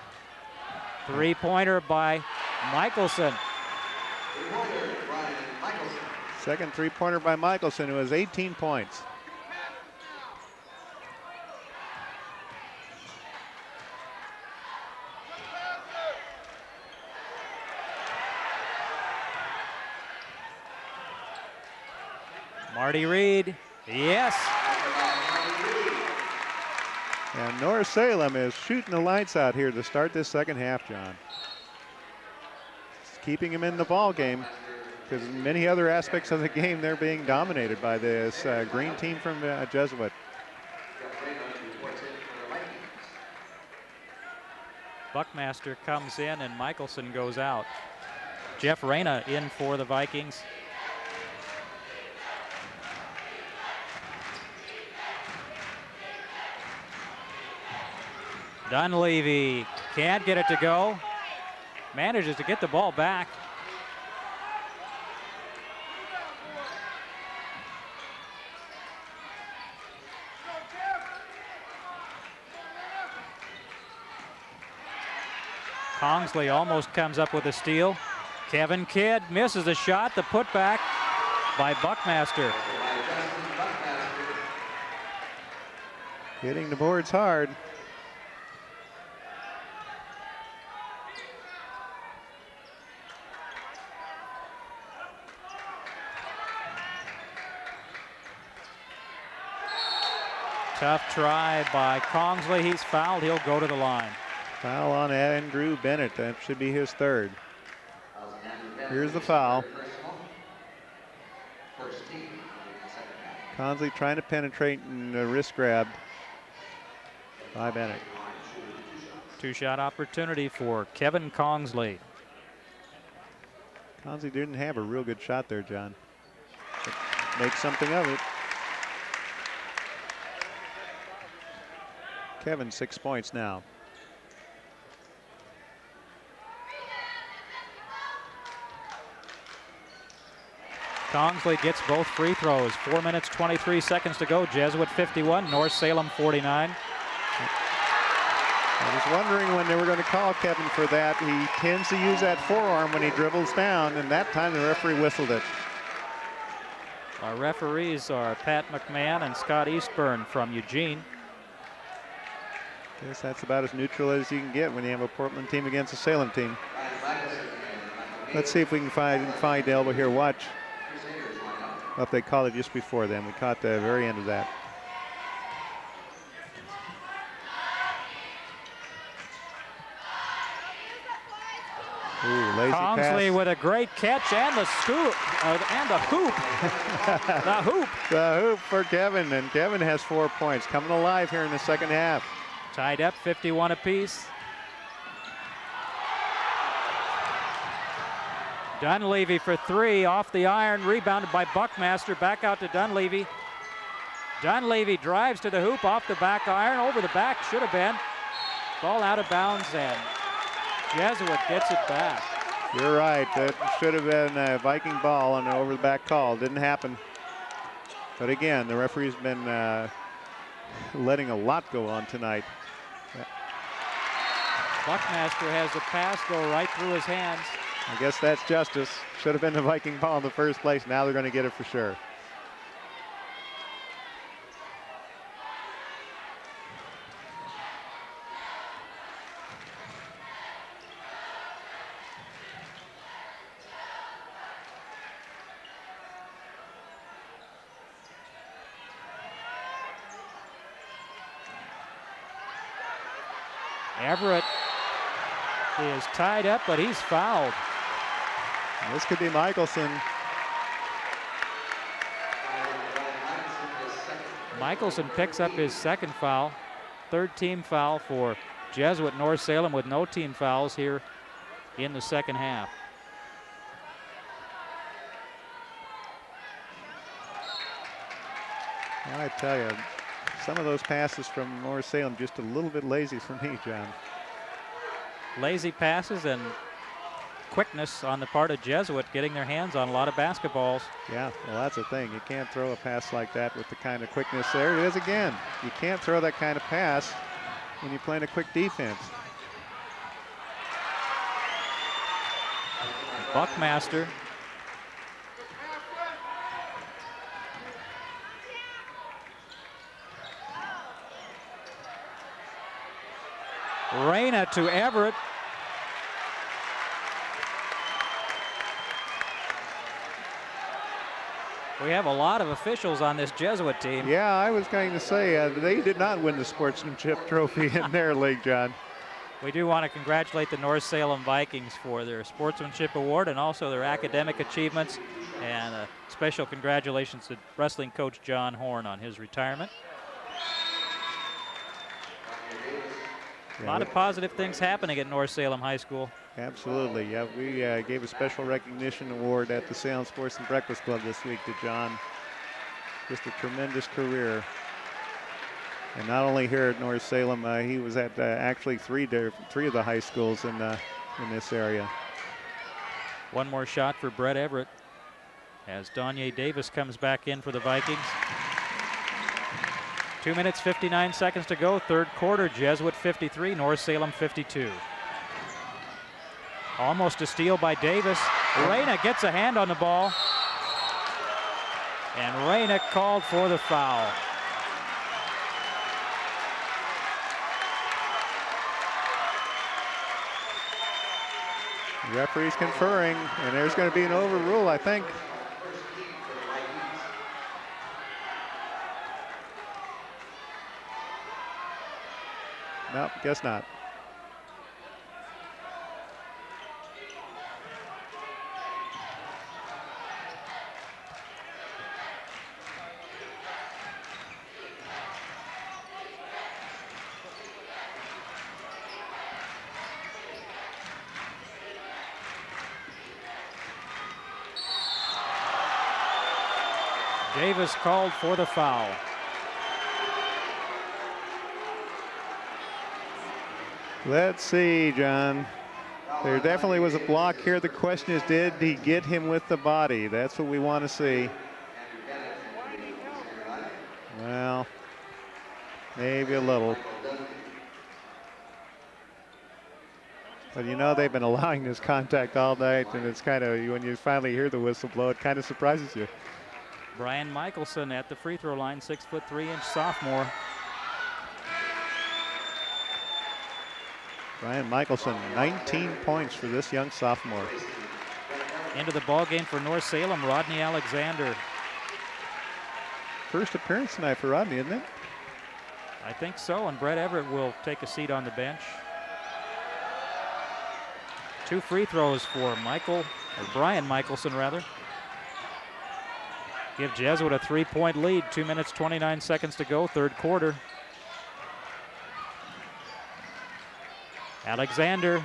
3-pointer by Michelson. Second 3-pointer by Michelson, who has 18 points. Marty Reed, yes. And North Salem is shooting the lights out here to start this second half, John. It's keeping him in the ball game, because in many other aspects of the game, they're being dominated by this green team from Jesuit. Buckmaster comes in and Michelson goes out. Jeff Reyna in for the Vikings. Dunleavy can't get it to go. Manages to get the ball back. Kongsley almost comes up with a steal. Kevin Kidd misses a shot. The putback by Buckmaster. Hitting the boards hard. Tough try by Kongsley. He's fouled. He'll go to the line. Foul on Andrew Bennett. That should be his 3rd. Here's the foul. Kongsley trying to penetrate and a wrist grab by Bennett. 2-shot opportunity for Kevin Kongsley. Kongsley didn't have a real good shot there, John. But make something of it. Kevin 6 points now. Kongsley gets both free throws. 4 minutes, 23 seconds to go. Jesuit 51, North Salem 49. I was wondering when they were going to call Kevin for that. He tends to use that forearm when he dribbles down, and that time the referee whistled it. Our referees are Pat McMahon and Scott Eastburn from Eugene. Guess that's about as neutral as you can get when you have a Portland team against a Salem team. Let's see if we can find Elba here. Watch. Well, if they called it just before then. We caught the very end of that. Ooh, lazy Kongsley pass. with a great catch and the scoop and the hoop. The hoop. The hoop for Kevin, and Kevin has 4 points. Coming alive here in the second half. Tied up 51 apiece. Dunleavy for 3 off the iron, rebounded by Buckmaster. Back out to Dunleavy. Dunleavy drives to the hoop off the back iron, over the back, should have been. Ball out of bounds, and Jesuit gets it back. You're right. That should have been a Viking ball on an over the back call. Didn't happen. But again, the referee's been letting a lot go on tonight. Buckmaster has the pass go right through his hands. I guess that's justice. Should have been the Viking ball in the first place. Now they're going to get it for sure. Everett is tied up, but he's fouled. This could be Michelson. Michelson picks up his second foul. Third team foul for Jesuit North Salem, with no team fouls here in the second half. I tell you, some of those passes from North Salem just a little bit lazy for me, John. Lazy passes and quickness on the part of Jesuit, getting their hands on a lot of basketballs. Yeah, well, that's the thing. You can't throw a pass like that with the kind of quickness. There it is again. You can't throw that kind of pass when you're playing a quick defense. Buckmaster. Reyna to Everett. We have a lot of officials on this Jesuit team. Yeah, I was going to say, they did not win the sportsmanship trophy in their league, John. We do want to congratulate the North Salem Vikings for their sportsmanship award and also their academic achievements. And a special congratulations to wrestling coach John Horn on his retirement. A lot of positive things happening at North Salem High School. Absolutely. Yeah, we gave a special recognition award at the Salem Sports and Breakfast Club this week to John. Just a tremendous career. And not only here at North Salem, he was at actually three of the high schools in this area. One more shot for Brett Everett as Donye Davis comes back in for the Vikings. 2 minutes, 59 seconds to go. Third quarter, Jesuit 53, North Salem 52. Almost a steal by Davis. Reyna gets a hand on the ball. And Reyna called for the foul. The referee's conferring, and there's going to be an overrule, I think. No, guess not. Davis called for the foul. Let's see, John. There definitely was a block here. The question is, did he get him with the body? That's what we want to see. Well, maybe a little. But you know, they've been allowing this contact all night, and it's kind of, when you finally hear the whistle blow, it kind of surprises you. Brian Michelson at the free throw line, 6'3" sophomore. Brian Michelson, 19 points for this young sophomore. Into the ball game for North Salem, Rodney Alexander. First appearance tonight for Rodney, isn't it? I think so, and Brett Everett will take a seat on the bench. 2 free throws for Brian Michelson rather. Give Jesuit a 3-point lead, 2 minutes, 29 seconds to go, third quarter. Alexander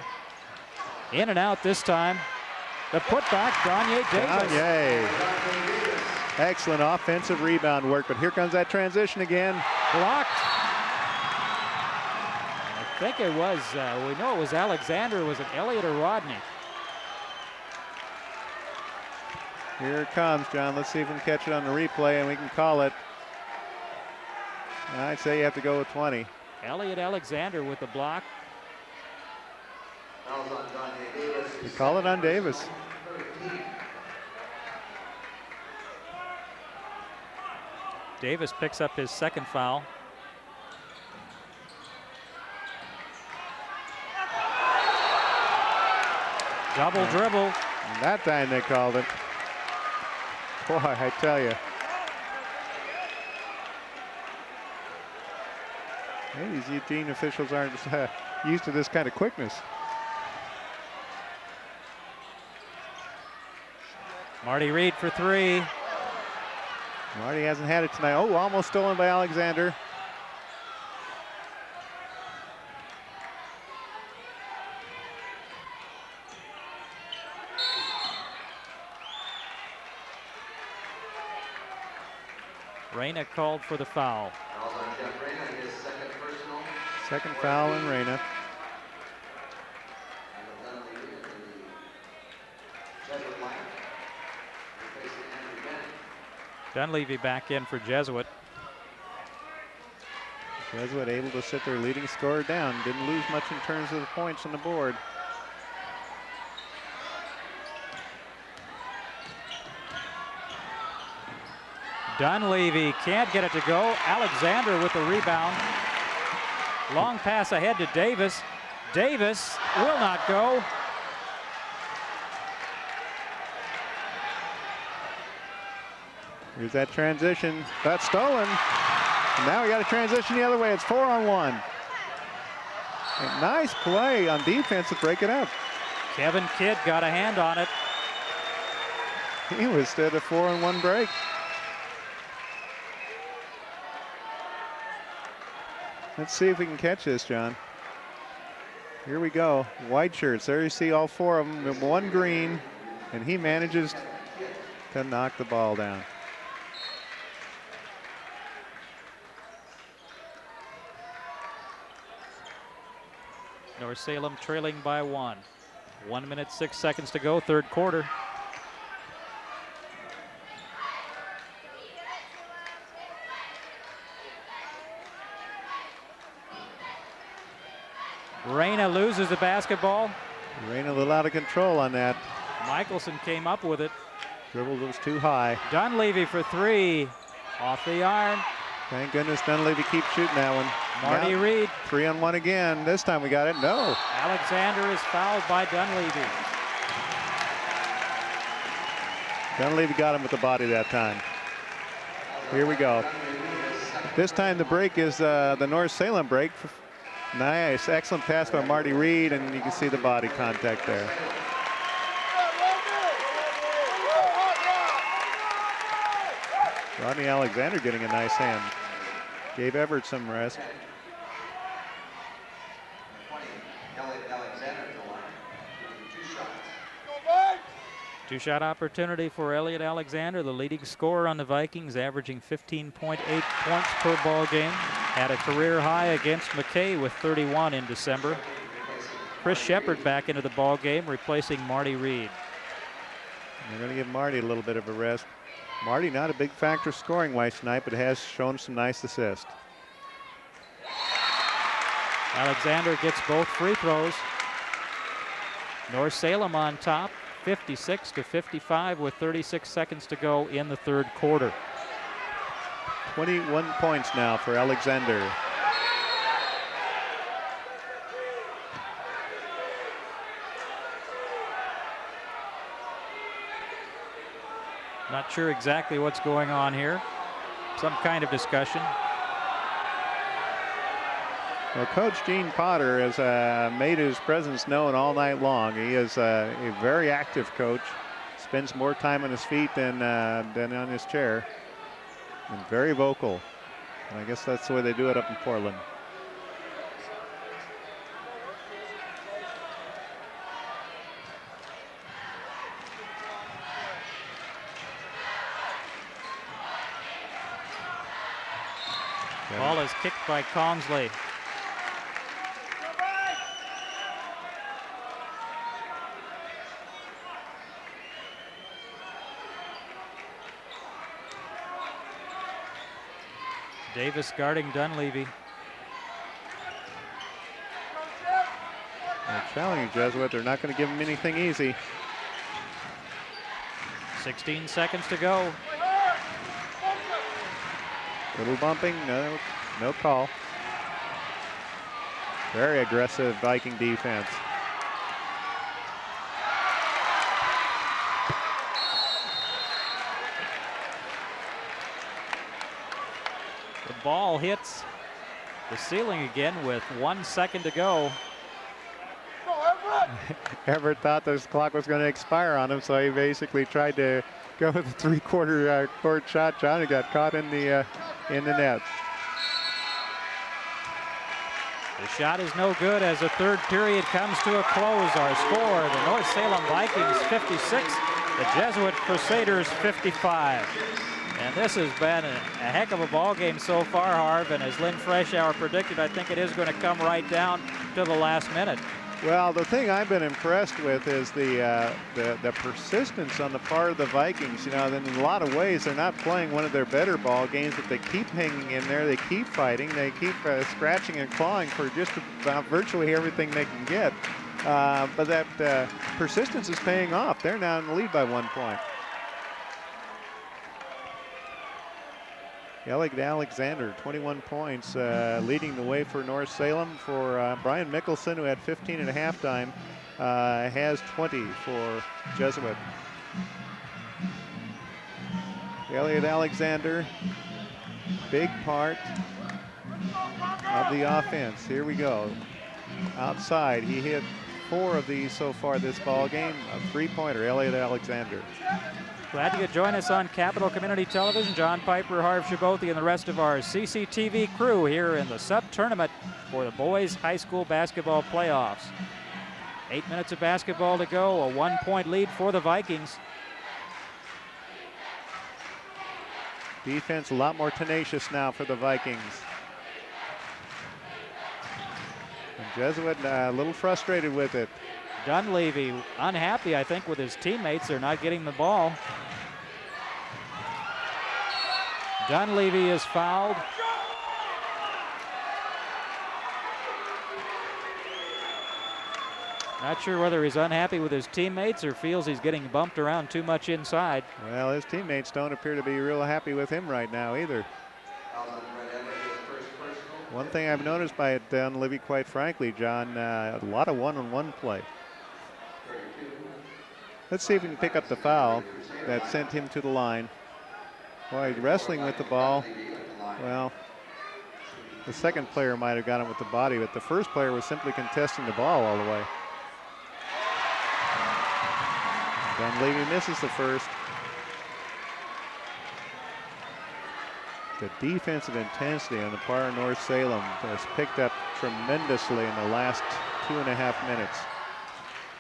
in and out this time. The putback, Donye Davis. Donye. Excellent offensive rebound work, but here comes that transition again. Blocked. I think it was, we know it was Alexander. Was it Elliot or Rodney? Here it comes, John. Let's see if we can catch it on the replay and we can call it. I'd say you have to go with 20. Elliot Alexander with the block. We call it on Davis. Davis picks up his second foul. Double dribble. And that time they called it. Boy, I tell you. Hey, these Eugene officials aren't used to this kind of quickness. Marty Reed for 3. Marty hasn't had it tonight. Oh, almost stolen by Alexander. Reyna called for the foul. Second foul in Reyna. Dunleavy back in for Jesuit. Jesuit able to sit their leading scorer down. Didn't lose much in terms of the points on the board. Dunleavy can't get it to go. Alexander with the rebound. Long pass ahead to Davis. Davis will not go. Here's that transition. That's stolen. And now we got a transition the other way. It's 4-on-1. A nice play on defense to break it up. Kevin Kidd got a hand on it. He was at a 4-on-1 break. Let's see if we can catch this, John. Here we go. White shirts. There you see all 4 of them. One green, and he manages to knock the ball down. North Salem trailing by 1. 1 minute, 6 seconds to go, third quarter. Reyna loses the basketball. Reyna a little out of control on that. Michelson came up with it. Dribble was too high. Dunleavy for 3. Off the iron. Thank goodness Dunleavy keeps shooting that one. Marty now, Reed. 3-on-1 again. This time we got it. No. Alexander is fouled by Dunleavy. Dunleavy got him with the body that time. Here we go. This time the break is the North Salem break. Nice, excellent pass by Marty Reed, and you can see the body contact there. Rodney Alexander getting a nice hand. Gave Everett some rest. Two-shot opportunity for Elliot Alexander, the leading scorer on the Vikings, averaging 15.8 points per ball game. Had a career high against McKay with 31 in December. Chris Shepard back into the ball game, replacing Marty Reed. They're going to give Marty a little bit of a rest. Marty not a big factor scoring-wise tonight, but has shown some nice assists. Alexander gets both free throws. North Salem on top, 56-55 with 36 seconds to go in the third quarter. 21 points now for Alexander. Not sure exactly what's going on here. Some kind of discussion. Well, Coach Gene Potter has made his presence known all night long. He is a very active coach. Spends more time on his feet than on his chair. And very vocal. And I guess that's the way they do it up in Portland. Ball is kicked by Kongsley. Davis guarding Dunleavy. They're challenging Jesuit. They're not going to give him anything easy. 16 seconds to go. Little bumping, no call. Very aggressive Viking defense. The ball hits the ceiling again with 1 second to go. Everett thought this clock was going to expire on him, so he basically tried to go with a three-quarter court shot. Johnny got caught in the net. The shot is no good as the third period comes to a close. Our score, the North Salem Vikings 56, the Jesuit Crusaders 55. And this has been a heck of a ball game so far, Harv, and as Lynn Freshour predicted, I think it is going to come right down to the last minute. Well, the thing I've been impressed with is the persistence on the part of the Vikings. You know, in a lot of ways, they're not playing one of their better ball games, but they keep hanging in there. They keep fighting. They keep scratching and clawing for just about virtually everything they can get. But that persistence is paying off. They're now in the lead by 1 point. Elliot Alexander, 21 points, leading the way for North Salem. For Brian Mickelson, who had 15 at halftime, has 20 for Jesuit. Elliot Alexander, big part of the offense. Here we go. Outside, he hit 4 of these so far this ball game. A three-pointer, Elliot Alexander. Glad you could join us on Capital Community Television. John Piper, Harv Shabothi, and the rest of our CCTV crew here in the sub-tournament for the boys high school basketball playoffs. 8 minutes of basketball to go, a 1-point lead for the Vikings. Defense a lot more tenacious now for the Vikings. And Jesuit a little frustrated with it. Dunleavy unhappy, I think, with his teammates. They're not getting the ball. Dunleavy is fouled. Not sure whether he's unhappy with his teammates or feels he's getting bumped around too much inside. Well, his teammates don't appear to be real happy with him right now either. One thing I've noticed by Dunleavy, quite frankly, John, a lot of one-on-one play. Let's see if we can pick up the foul that sent him to the line. Boy, wrestling with the ball. Well, the second player might have got him with the body, but the first player was simply contesting the ball all the way. Dunleavy misses the first. The defensive intensity on the part of North Salem has picked up tremendously in the last 2.5 minutes.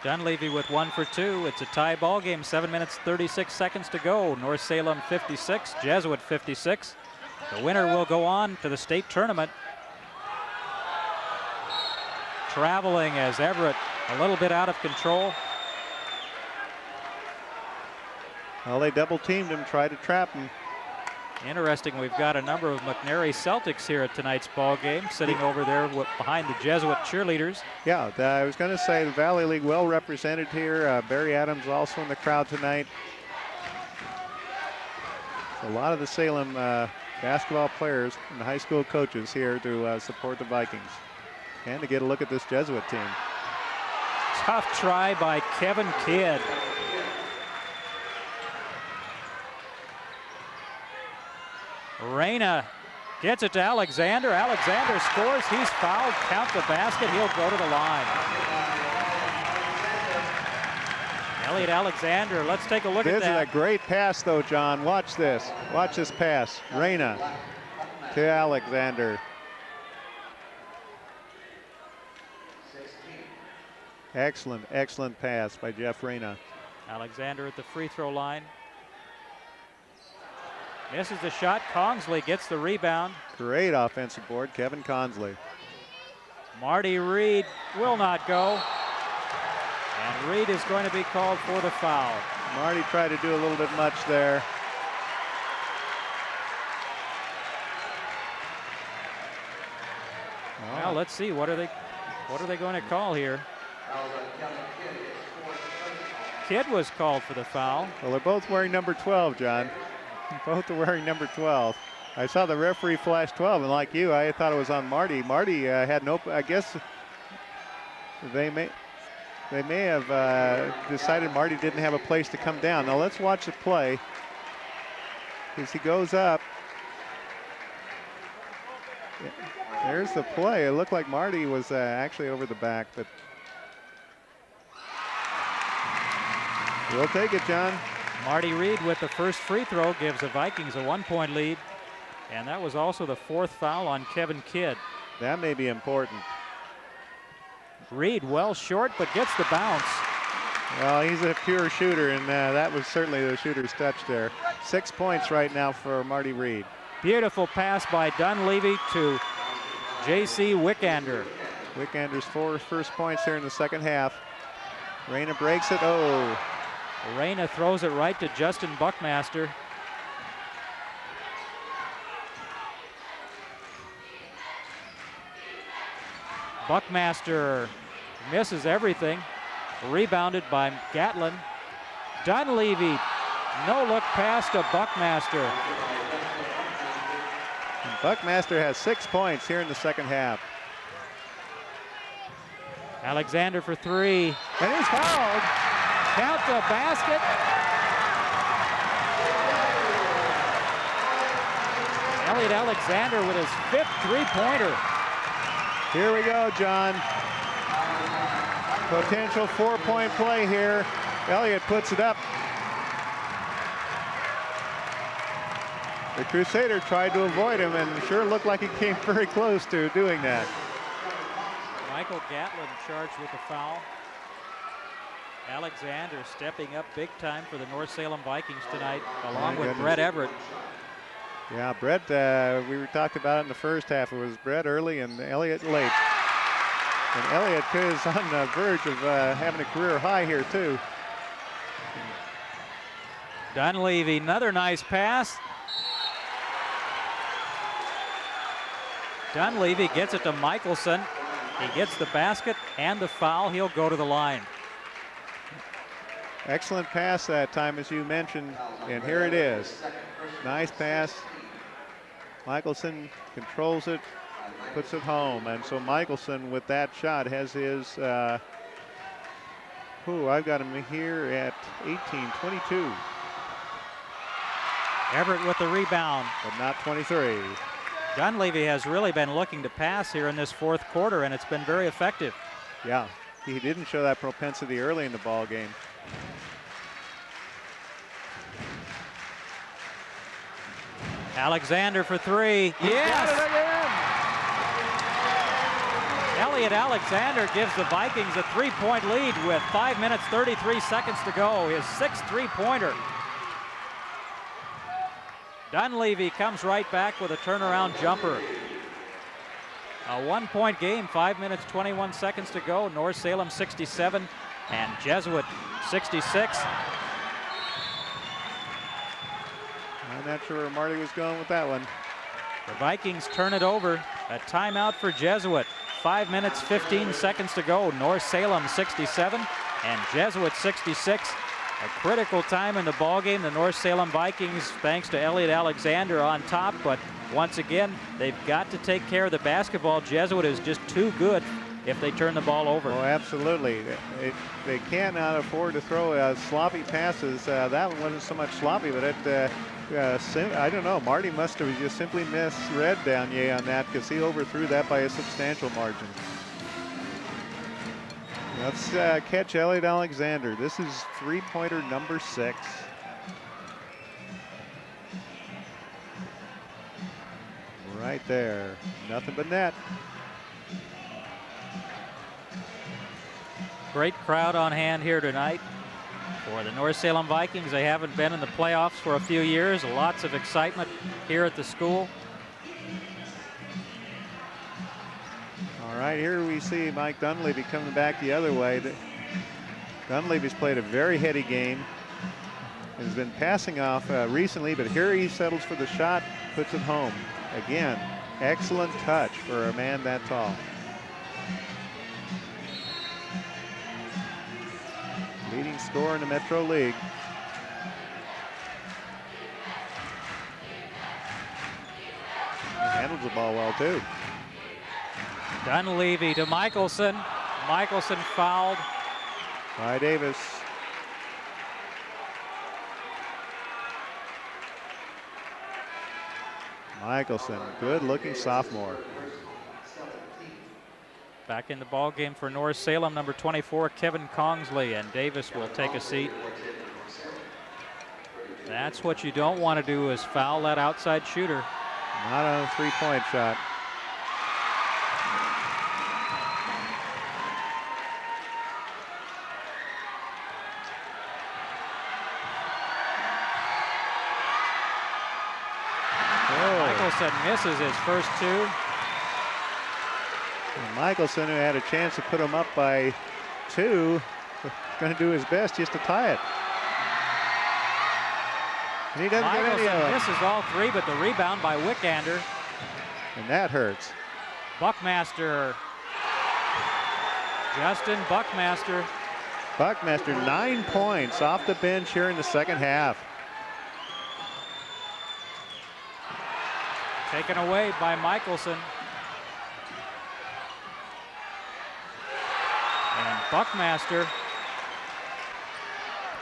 Dunleavy with 1 for 2. It's a tie ball game. 7 minutes, 36 seconds to go. North Salem 56, Jesuit 56. The winner will go on to the state tournament. Traveling as Everett a little bit out of control. Well, they double teamed him, tried to trap him. Interesting, we've got a number of McNary Celtics here at tonight's ball game, sitting over there behind the Jesuit cheerleaders. Yeah, I was going to say the Valley League well represented here. Barry Adams also in the crowd tonight. A lot of the Salem basketball players and the high school coaches here to support the Vikings and to get a look at this Jesuit team. Tough try by Kevin Kidd. Reyna Gets it to Alexander. Alexander scores. He's fouled. Count the basket. He'll go to the line. Elliot Alexander, let's take a look at that. This is a great pass, though, John. Watch this. Watch this pass. Reyna to Alexander. Excellent, excellent pass by Jeff Reyna. Alexander at the free throw line. Misses the shot. Kongsley gets the rebound. Great offensive board, Kevin Consley. Marty Reed will not go. And Reed is going to be called for the foul. Marty tried to do a little bit much there. Well, let's see. What are they going to call here? Kidd was called for the foul. Well, they're both wearing number 12, John. Both are wearing number 12. I saw the referee flash 12, and like you, I thought it was on Marty. Marty had no, I guess they may have decided Marty didn't have a place to come down. Now let's watch the play. As he goes up. There's the play. It looked like Marty was actually over the back, but we'll take it, John. Marty Reed with the first free throw gives the Vikings a 1-point lead. And that was also the 4th foul on Kevin Kidd. That may be important. Reed well short, but gets the bounce. Well, he's a pure shooter, and that was certainly the shooter's touch there. 6 points right now for Marty Reed. Beautiful pass by Dunleavy to J.C. Wickander. Wickander's 4 first points here in the second half. Reyna breaks it. Oh. Reyna throws it right to Justin Buckmaster. Buckmaster misses everything. Rebounded by Gatlin. Dunleavy, no look pass to Buckmaster. And Buckmaster has 6 points here in the second half. Alexander for 3. And he's fouled. Count the basket. Elliot Alexander with his 5th three-pointer. Here we go, John. Potential 4-point play here. Elliot puts it up. The Crusader tried to avoid him, and sure looked like he came very close to doing that. Michael Gatlin charged with the foul. Alexander stepping up big time for the North Salem Vikings tonight, along with Brett Everett. Yeah, Brett, we talked about it in the first half. It was Brett early and Elliot late. And Elliot is on the verge of having a career high here, too. Dunleavy, another nice pass. Dunleavy gets it to Michelson. He gets the basket and the foul. He'll go to the line. Excellent pass that time, as you mentioned, and here it is. Nice pass. Michelson controls it, puts it home, and so Michelson with that shot has his, I've got him here at 18-22. Everett with the rebound. But not 23. Dunleavy has really been looking to pass here in this 4th quarter, and it's been very effective. Yeah, he didn't show that propensity early in the ball game. Alexander for 3. Yes! Elliot Alexander gives the Vikings a 3-point lead with 5 minutes, 33 seconds to go. His 6th three-pointer. Dunleavy comes right back with a turnaround jumper. A 1-point game, 5 minutes, 21 seconds to go. North Salem 67 and Jesuit 66. I'm not sure where Marty was going with that one. The Vikings turn it over. A timeout for Jesuit. 5 minutes, 15 seconds to go. North Salem 67 and Jesuit 66. A critical time in the ballgame. The North Salem Vikings, thanks to Elliot Alexander, on top. But once again, they've got to take care of the basketball. Jesuit is just too good if they turn the ball over. Oh, absolutely. They cannot afford to throw sloppy passes. That one wasn't so much sloppy, but I don't know. Marty must have just simply misread Downier on that because he overthrew that by a substantial margin. Let's catch Elliot Alexander. This is three-pointer number 6. Right there. Nothing but net. Great crowd on hand here tonight for the North Salem Vikings. They haven't been in the playoffs for a few years. Lots of excitement here at the school. All right, here we see Mike Dunleavy coming back the other way. Dunleavy's played a very heady game. Has been passing off recently, but here he settles for the shot, puts it home. Again, excellent touch for a man that tall. Leading scorer in the Metro League. He handles the ball well, too. Dunleavy to Michelson. Michelson fouled. By Davis. Michelson, good-looking sophomore. Back in the ball game for North Salem, number 24, Kevin Kongsley, and Davis will take a seat. That's what you don't want to do, is foul that outside shooter. Not on a three-point shot. Michelson misses his first 2. And Michelson, who had a chance to put him up by 2, going to do his best just to tie it. And he doesn't get any of them. Misses all 3, but the rebound by Wickander. And that hurts. Buckmaster. Justin Buckmaster. Buckmaster, 9 points off the bench here in the second half. Taken away by Michelson. And Buckmaster.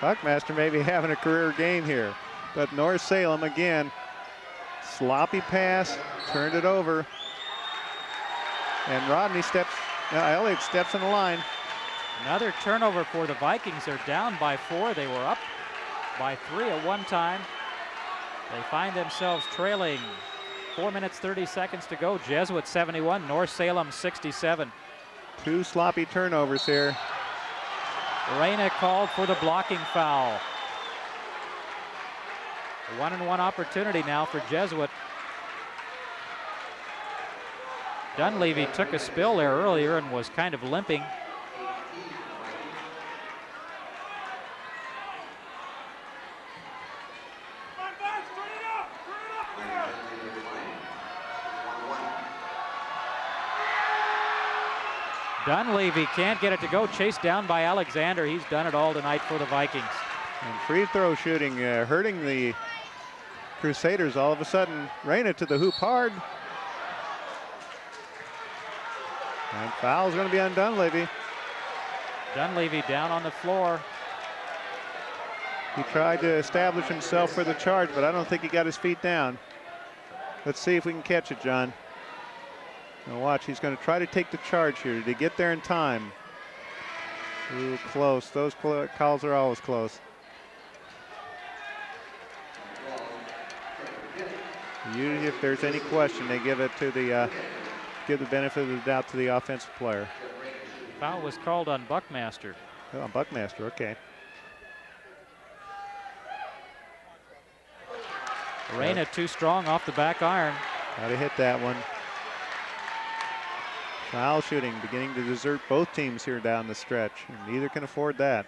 Buckmaster may be having a career game here. But North Salem again, sloppy pass, turned it over. And Elliott steps in the line. Another turnover for the Vikings. They're down by 4. They were up by 3 at one time. They find themselves trailing 4 minutes, 30 seconds to go. Jesuit 71, North Salem 67. 2 sloppy turnovers here. Reyna called for the blocking foul. A 1-and-1 opportunity now for Jesuit. Dunleavy took a spill there earlier and was kind of limping. Dunleavy can't get it to go. Chased down by Alexander. He's done it all tonight for the Vikings. And free throw shooting hurting the Crusaders all of a sudden. Reyna to the hoop hard. And foul's going to be on Dunleavy. Dunleavy down on the floor. He tried to establish himself for the charge, but I don't think he got his feet down. Let's see if we can catch it, John. Now watch, he's going to try to take the charge here. Did he get there in time? Ooh, close. Those calls are always close. Usually if there's any question, they give it to the give the benefit of the doubt to the offensive player. Foul was called on Buckmaster. Oh, on Buckmaster, okay. Reyna too strong off the back iron. Got to hit that one. Foul shooting beginning to desert both teams here down the stretch, and neither can afford that.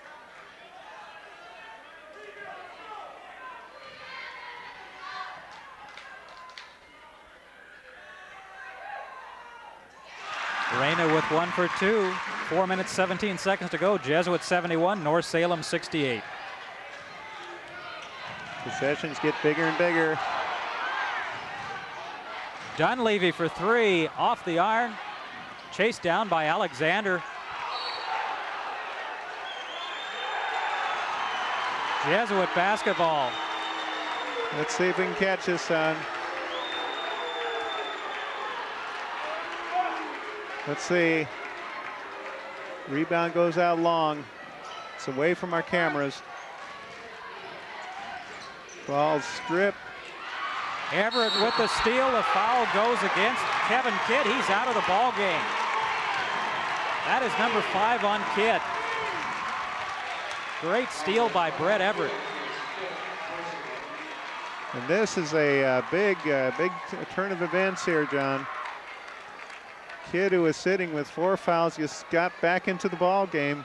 Reyna with 1 for 2. 4 minutes, 17 seconds to go. Jesuit 71, North Salem 68. Possessions get bigger and bigger. Dunleavy for 3, off the iron. Chased down by Alexander. Jesuit basketball. Let's see if we can catch this, son. Let's see. Rebound goes out long. It's away from our cameras. Ball stripped. Everett with the steal. The foul goes against Kevin Kidd. He's out of the ball game. That is number 5 on Kidd. Great steal by Brett Everett. And this is a big turn of events here, John. Kidd, who was sitting with 4 fouls, just got back into the ball game.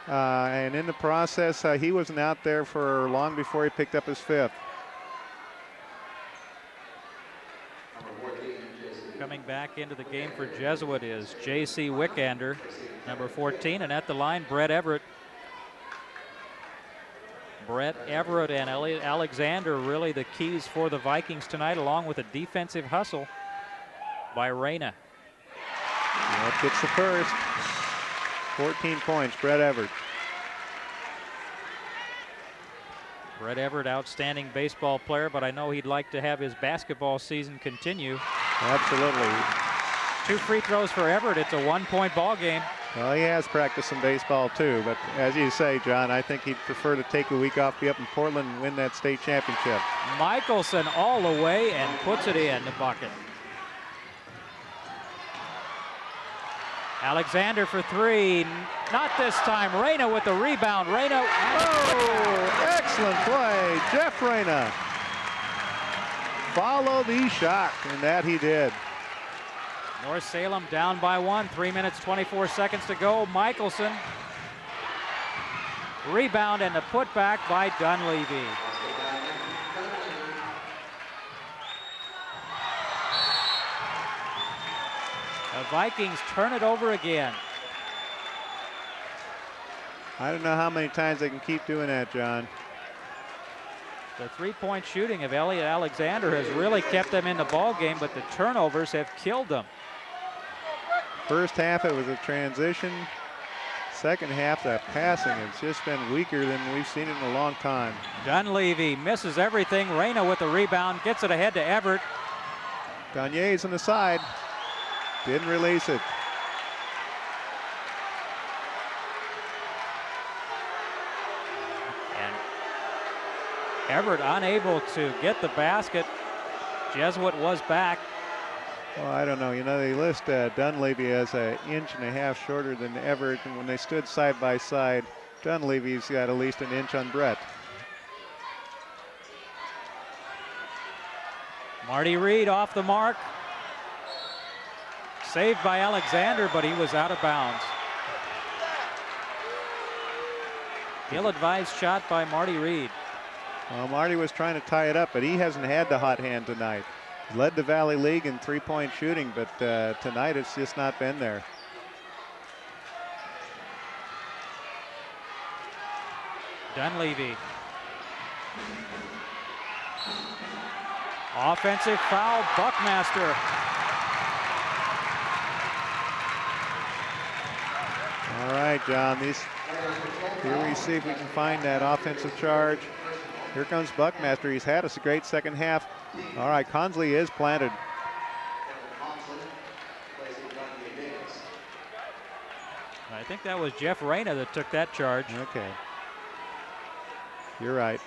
And in the process, he wasn't out there for long before he picked up his 5th. Coming back into the game for Jesuit is J.C. Wickander, number 14, and at the line, Brett Everett. Brett Everett and Elliot Alexander really the keys for the Vikings tonight, along with a defensive hustle by Reyna. That gets the first. 14 points, Brett Everett. Brett Everett, outstanding baseball player, but I know he'd like to have his basketball season continue. Absolutely. 2 free throws for Everett. It's a 1-point ball game. Well, he has practiced some baseball too, but as you say, John, I think he'd prefer to take a week off, be up in Portland, and win that state championship. Michelson all the way and puts it in the bucket. Alexander for 3. Not this time. Reyna with the rebound. Reyna. Oh, excellent play. Jeff Reyna. Follow the shot, and that he did. North Salem down by 1. 3 minutes, 24 seconds to go. Michelson. Rebound and the putback by Dunleavy. The Vikings turn it over again. I don't know how many times they can keep doing that, John. The 3-point shooting of Elliot Alexander has really kept them in the ball game, but the turnovers have killed them. First half, it was a transition. Second half, that passing has just been weaker than we've seen in a long time. Dunleavy misses everything. Reyna with the rebound, gets it ahead to Everett. Gagne's on the side. Didn't release it. And Everett unable to get the basket. Jesuit was back. Well, I don't know. You know, they list Dunleavy as an inch and a half shorter than Everett, and when they stood side by side, Dunleavy's got at least an inch on Brett. Marty Reed off the mark. Saved by Alexander, but he was out of bounds. Ill-advised shot by Marty Reed. Well, Marty was trying to tie it up, but he hasn't had the hot hand tonight. He led the Valley League in 3-point shooting, but tonight it's just not been there. Dunleavy. Offensive foul, Buckmaster. All right, John, here we see if we can find that offensive charge. Here comes Buckmaster. He's had us a great second half. All right, Consley is planted. I think that was Jeff Reyna that took that charge. Okay. You're right.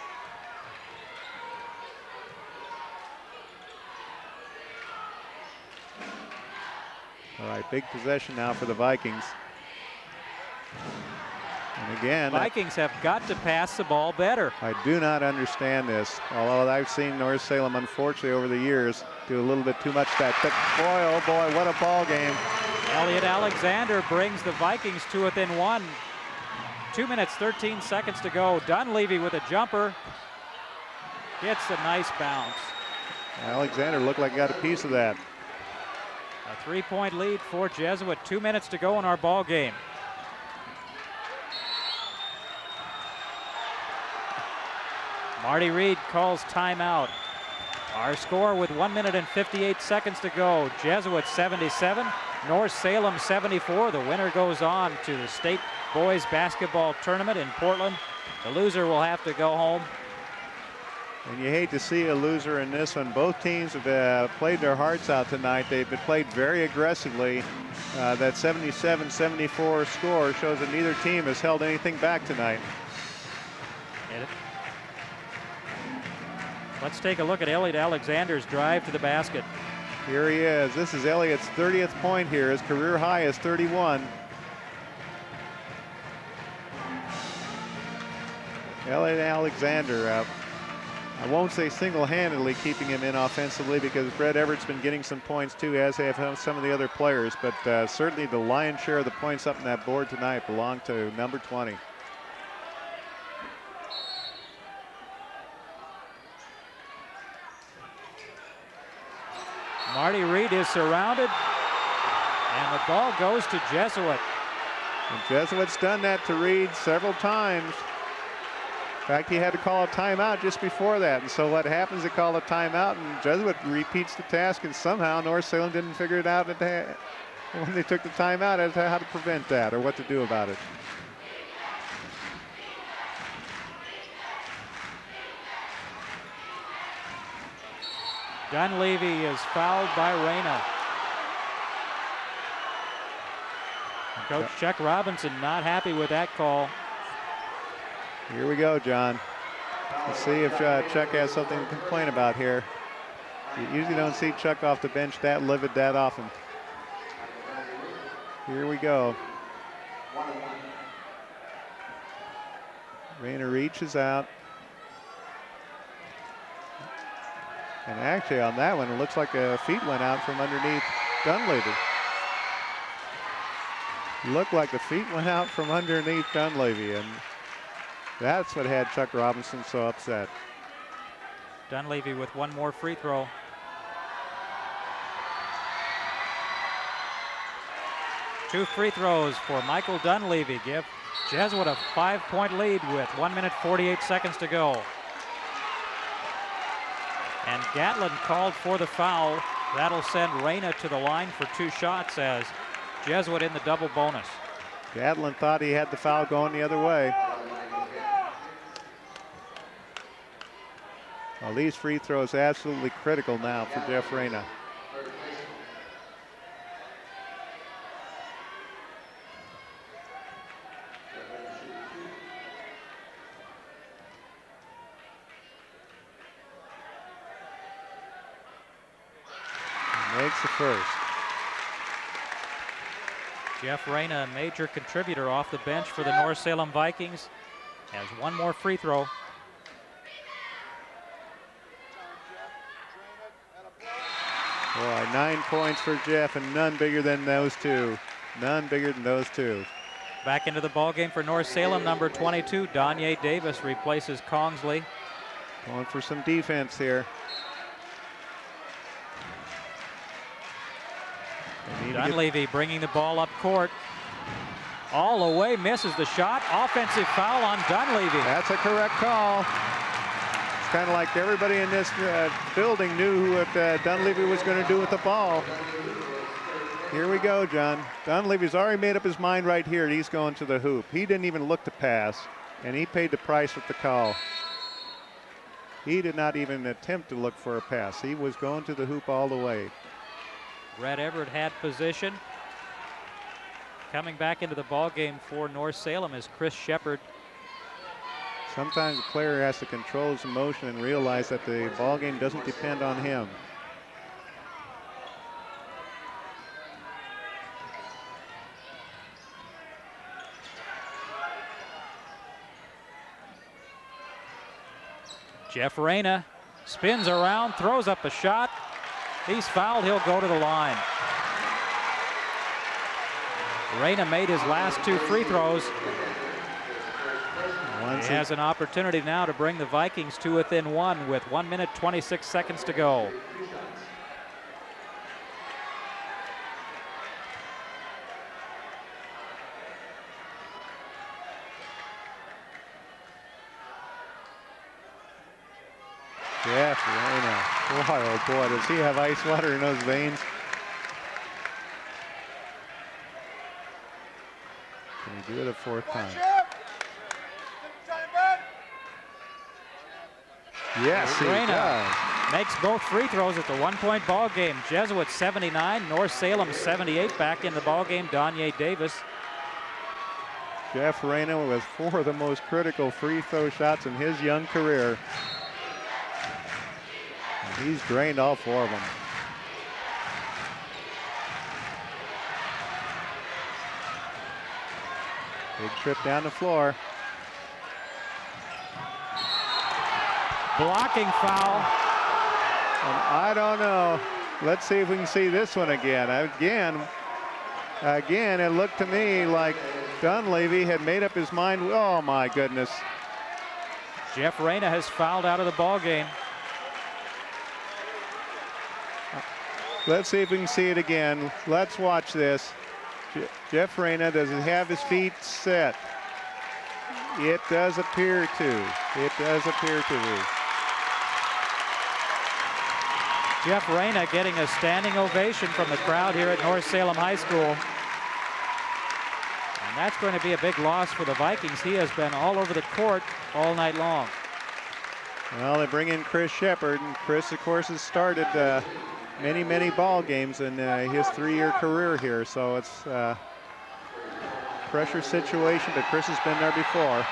All right, big possession now for the Vikings. And again, Vikings have got to pass the ball better. I do not understand this, although I've seen North Salem, unfortunately, over the years, do a little bit too much that. But boy, oh boy, what a ball game. Elliot Alexander brings the Vikings to within 1. 2 minutes, 13 seconds to go. Dunleavy with a jumper. Gets a nice bounce. Alexander looked like he got a piece of that. A 3-point lead for Jesuit. 2 minutes to go in our ball game. Marty Reed calls timeout. Our score with 1 minute and 58 seconds to go. Jesuit 77, North Salem 74. The winner goes on to the state boys basketball tournament in Portland. The loser will have to go home. And you hate to see a loser in this one. Both teams have played their hearts out tonight. They've been played very aggressively. That 77-74 score shows that neither team has held anything back tonight. Let's take a look at Elliot Alexander's drive to the basket. Here he is. This is Elliot's 30th point here. His career high is 31. Elliot Alexander, I won't say single-handedly keeping him in offensively, because Brett Everett's been getting some points too, as have some of the other players, but certainly the lion's share of the points up on that board tonight belong to number 20. Marty Reed is surrounded, and the ball goes to Jesuit. And Jesuit's done that to Reed several times. In fact, he had to call a timeout just before that. And so what happens, they call a timeout, and Jesuit repeats the task, and somehow North Salem didn't figure it out when they took the timeout as to how to prevent that or what to do about it. Dunleavy is fouled by Reyna. Coach Chuck Robinson not happy with that call. Here we go, John. Let's see if Chuck has something to complain about here. You usually don't see Chuck off the bench that livid that often. Here we go. Reyna reaches out. And actually on that one, it looks like a feet went out from underneath Dunleavy. Looked like the feet went out from underneath Dunleavy, and that's what had Chuck Robinson so upset. Dunleavy with one more free throw. Two free throws for Michael Dunleavy give Jesuit a 5-point lead with 1 minute 48 seconds to go. And Gatlin called for the foul. That'll send Reyna to the line for 2 shots as Jesuit in the double bonus. Gatlin thought he had the foul going the other way. Well, these free throws absolutely critical now for Jeff Reyna. Makes the first. Jeff Reyna, a major contributor off the bench for the North Salem Vikings, has one more free throw. Boy, 9 points for Jeff, and none bigger than those two. None bigger than those two. Back into the ballgame for North Salem, number 22, Donye Davis replaces Kongsley. Going for some defense here. Dunleavy bringing the ball up court. All the way, misses the shot. Offensive foul on Dunleavy. That's a correct call. It's kind of like everybody in this building knew what Dunleavy was going to do with the ball. Here we go, John. Dunleavy's already made up his mind right here. He's going to the hoop. He didn't even look to pass, and he paid the price with the call. He did not even attempt to look for a pass. He was going to the hoop all the way. Brett Everett had position. Coming back into the ball game for North Salem is Chris Shepard. Sometimes a player has to control his emotion and realize that the ball game doesn't depend on him. Jeff Reyna spins around, throws up a shot. He's fouled, he'll go to the line. Reyna made his last 2 free throws. He has an opportunity now to bring the Vikings to within 1 with 1 minute 26 seconds to go. Jeff Reyna. Boy, oh boy, does he have ice water in those veins? do it a fourth time. Yes, he does. Makes both free throws at the one-point ball game. Jesuit 79, North Salem 78. Back in the ball game, Donye Davis. Jeff Reyna with 4 of the most critical free throw shots in his young career. And he's drained all 4 of them. Big trip down the floor. Blocking foul. And I don't know. Let's see if we can see this one again. Again, it looked to me like Dunleavy had made up his mind. Oh my goodness. Jeff Reyna has fouled out of the ball game. Let's see if we can see it again. Let's watch this. Jeff Reyna, does he have his feet set? It does appear to. It does appear to be. Jeff Reyna getting a standing ovation from the crowd here at North Salem High School. And that's going to be a big loss for the Vikings. He has been all over the court all night long. Well, they bring in Chris Shepard, and Chris, of course, has started many ball games in his 3-year career here. So it's a pressure situation, but Chris has been there before.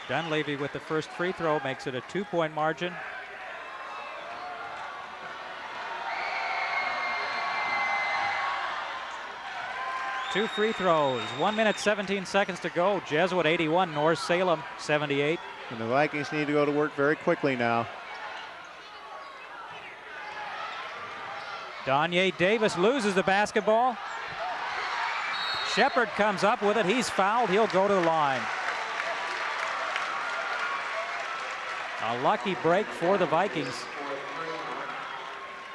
Dunleavy with the first free throw makes it a 2-point margin. Two free throws, 1 minute, 17 seconds to go. Jesuit 81, North Salem 78. And the Vikings need to go to work very quickly now. Donye Davis loses the basketball. Shepard comes up with it. He's fouled. He'll go to the line. A lucky break for the Vikings.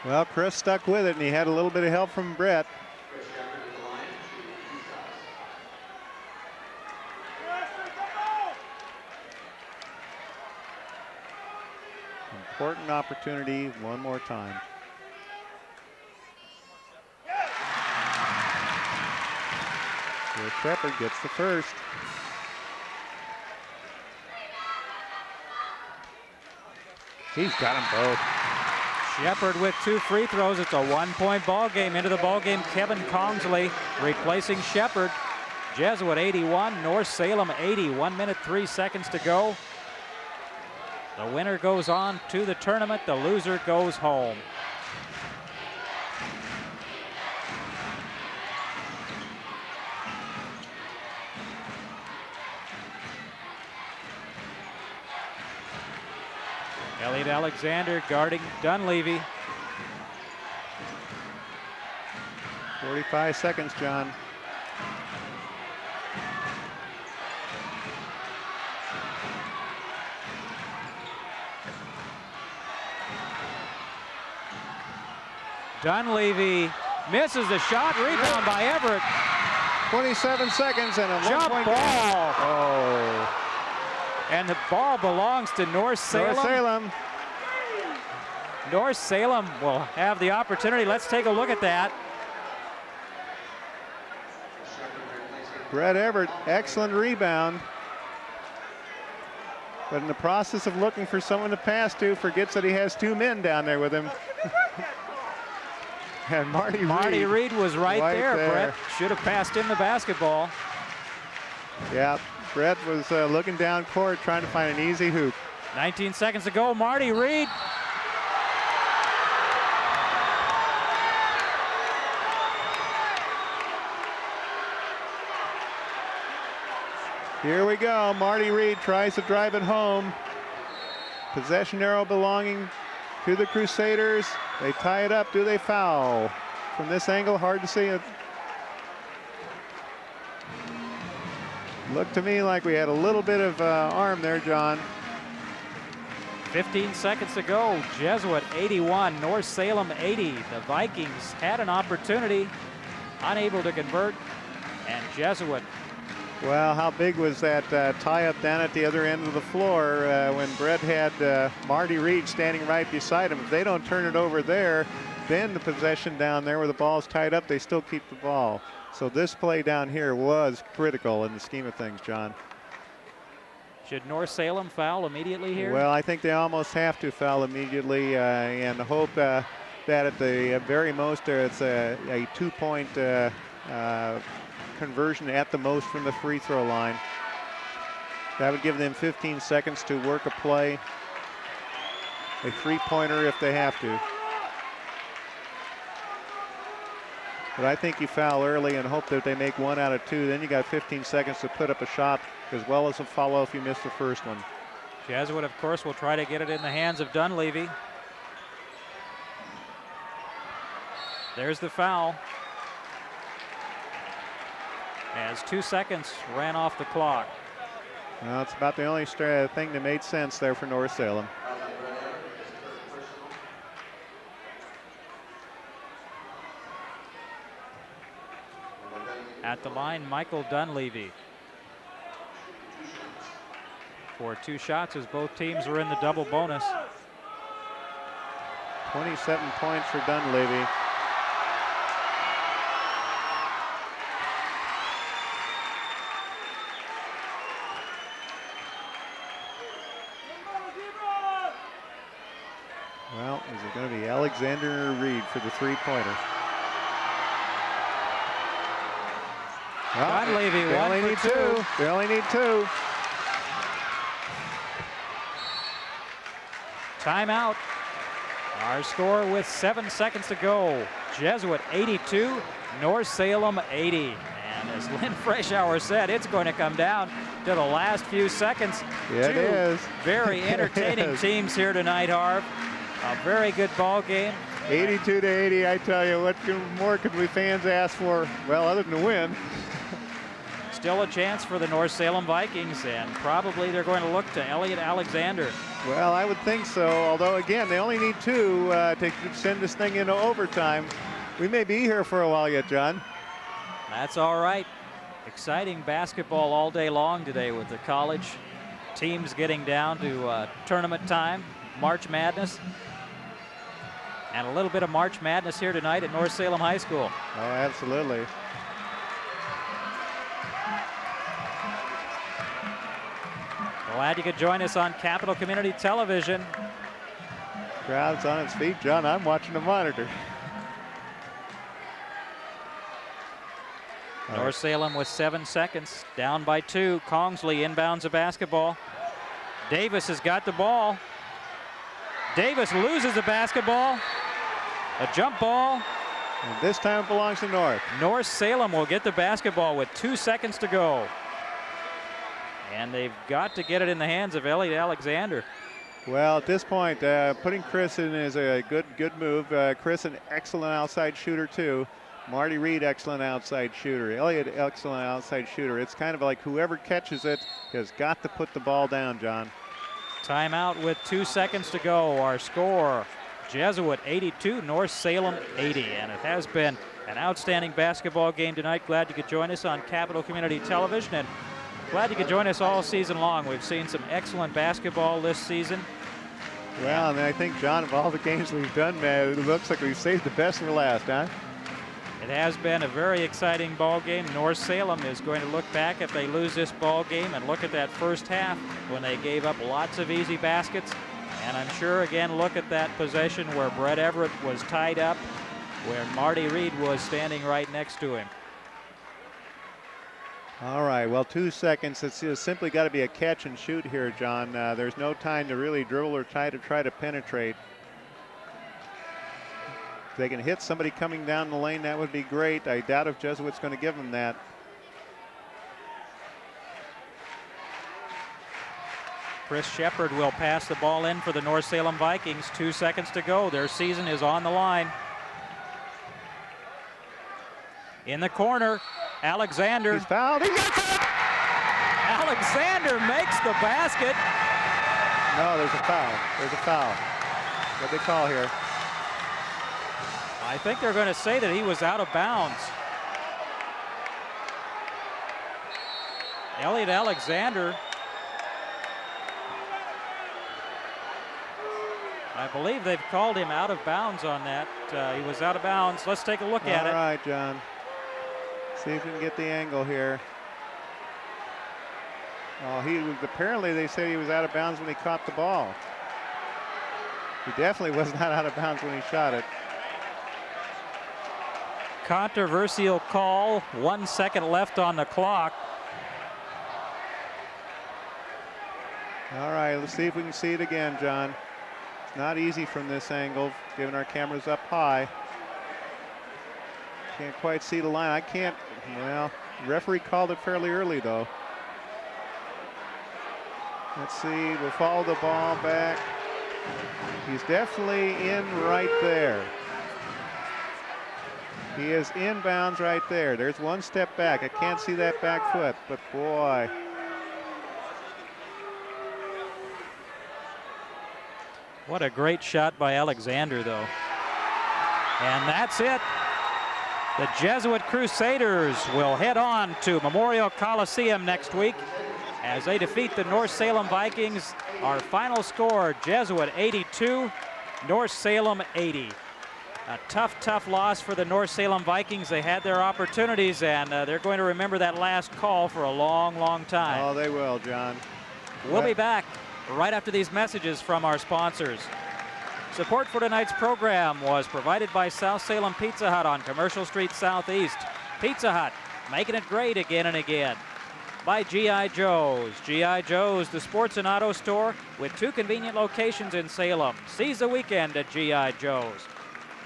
Well, Chris stuck with it, and he had a little bit of help from Brett. Important opportunity one more time. Here Shepard gets the first. He's got them both. Shepard with 2 free throws. It's a 1-point ball game. Into the ball game, Kevin Kongsley replacing Shepard. Jesuit 81, North Salem 80. 1 minute, 3 seconds to go. The winner goes on to the tournament. The loser goes home. Elliot Alexander guarding Dunleavy. 45 seconds, John. Dunleavy misses the shot. Rebound by Everett. 27 seconds and a Jump 1-point ball. Oh. And the ball belongs to North Salem. North Salem. North Salem will have the opportunity. Let's take a look at that. Brett Everett, excellent rebound. But in the process of looking for someone to pass to, forgets that he has 2 men down there with him. And Marty Reed was right there. Brett should have passed him the basketball. Yeah, Brett was looking down court trying to find an easy hoop. 19 seconds to go. Marty Reed. Here we go. Marty Reed tries to drive it home. Possession arrow belonging to the Crusaders. They tie it up. Do they foul? From this angle, hard to see it. Looked to me like we had a little bit of arm there, John. 15 seconds to go. Jesuit 81, North Salem 80. The Vikings had an opportunity, unable to convert, and Jesuit Well, how big was that tie-up down at the other end of the floor when Brett had Marty Reed standing right beside him? If they don't turn it over there, then the possession down there where the ball's tied up, they still keep the ball. So this play down here was critical in the scheme of things, John. Should North Salem foul immediately here? Well, I think they almost have to foul immediately and hope that at the very most it's a 2-point conversion at the most from the free throw line. That would give them 15 seconds to work a play, a three-pointer if they have to. But I think you foul early and hope that they make 1 out of 2. Then you got 15 seconds to put up a shot as well as a follow if you miss the first one. Jesuit, of course, will try to get it in the hands of Dunleavy. There's the foul. As 2 seconds ran off the clock. Well, it's about the only thing that made sense there for North Salem. At the line, Michael Dunleavy. For 2 shots as both teams were in the double bonus. 27 points for Dunleavy. Well, is it going to be Alexander or Reed for the three-pointer? Well, Dunleavy, they only need 2. They only need 2. Timeout. Our score with 7 seconds to go. Jesuit 82, North Salem 80. And as Lynn Freshour said, it's going to come down to the last few seconds. Yeah, it is. Very entertaining teams here tonight, Harv. A very good ball game. 82 to 80, I tell you, what more could we fans ask for? Well, other than to win. Still a chance for the North Salem Vikings, and probably they're going to look to Elliot Alexander. Well, I would think so, although, again, they only need 2 to send this thing into overtime. We may be here for a while yet, John. That's all right. Exciting basketball all day long today with the college teams getting down to tournament time, March Madness. And a little bit of March Madness here tonight at North Salem High School. Oh, absolutely. Glad you could join us on Capital Community Television. Crowd's on its feet, John. I'm watching the monitor. North Salem with 7 seconds, down by 2. Kongsley inbounds the basketball. Davis has got the ball. Davis loses the basketball. A jump ball. And this time it belongs to North. North Salem will get the basketball with 2 seconds to go. And they've got to get it in the hands of Elliot Alexander. Well, at this point, putting Chris in is a good move. Chris, an excellent outside shooter, too. Marty Reed, excellent outside shooter. Elliot, excellent outside shooter. It's kind of like whoever catches it has got to put the ball down, John. Timeout with 2 seconds to go. Our score, Jesuit 82, North Salem 80. And it has been an outstanding basketball game tonight. Glad you could join us on Capital Community Television. And glad you could join us all season long. We've seen some excellent basketball this season. Well, and I think, John, of all the games we've done, man, it looks like we've saved the best for last, huh? It has been a very exciting ball game. North Salem is going to look back if they lose this ball game and look at that first half when they gave up lots of easy baskets. And I'm sure, again, look at that possession where Brett Everett was tied up, where Marty Reed was standing right next to him. All right, well, 2 seconds. It's just simply got to be a catch and shoot here, John. There's no time to really dribble or try to penetrate. If they can hit somebody coming down the lane, that would be great. I doubt if Jesuit's going to give them that. Chris Shepard will pass the ball in for the North Salem Vikings. 2 seconds to go. Their season is on the line. In the corner, Alexander. He's fouled. He gets it! Alexander makes the basket. No, there's a foul. There's a foul. What they call here? I think they're going to say that he was out of bounds. Elliot Alexander, I believe they've called him out of bounds on that. He was out of bounds. Let's take a look at it. All right, John. See if we can get the angle here. Oh, he was, apparently they said he was out of bounds when he caught the ball. He definitely was not out of bounds when he shot it. Controversial call, 1 second left on the clock. All right, let's see if we can see it again, John. It's not easy from this angle, given our cameras up high. Can't quite see the line. I can't, well, the referee called it fairly early though. Let's see, we'll follow the ball back. He's definitely in right there. He is inbounds right there. There's one step back. I can't see that back foot, but boy. What a great shot by Alexander, though. And that's it. The Jesuit Crusaders will head on to Memorial Coliseum next week as they defeat the North Salem Vikings. Our final score, Jesuit 82, North Salem 80. A tough loss for the North Salem Vikings. They had their opportunities, and they're going to remember that last call for a long time. Oh, they will, John. We'll be back right after these messages from our sponsors. Support for tonight's program was provided by South Salem Pizza Hut on Commercial Street Southeast. Pizza Hut, making it great again and again. By G.I. Joe's. G.I. Joe's, the sports and auto store with 2 convenient locations in Salem. Seize the weekend at G.I. Joe's.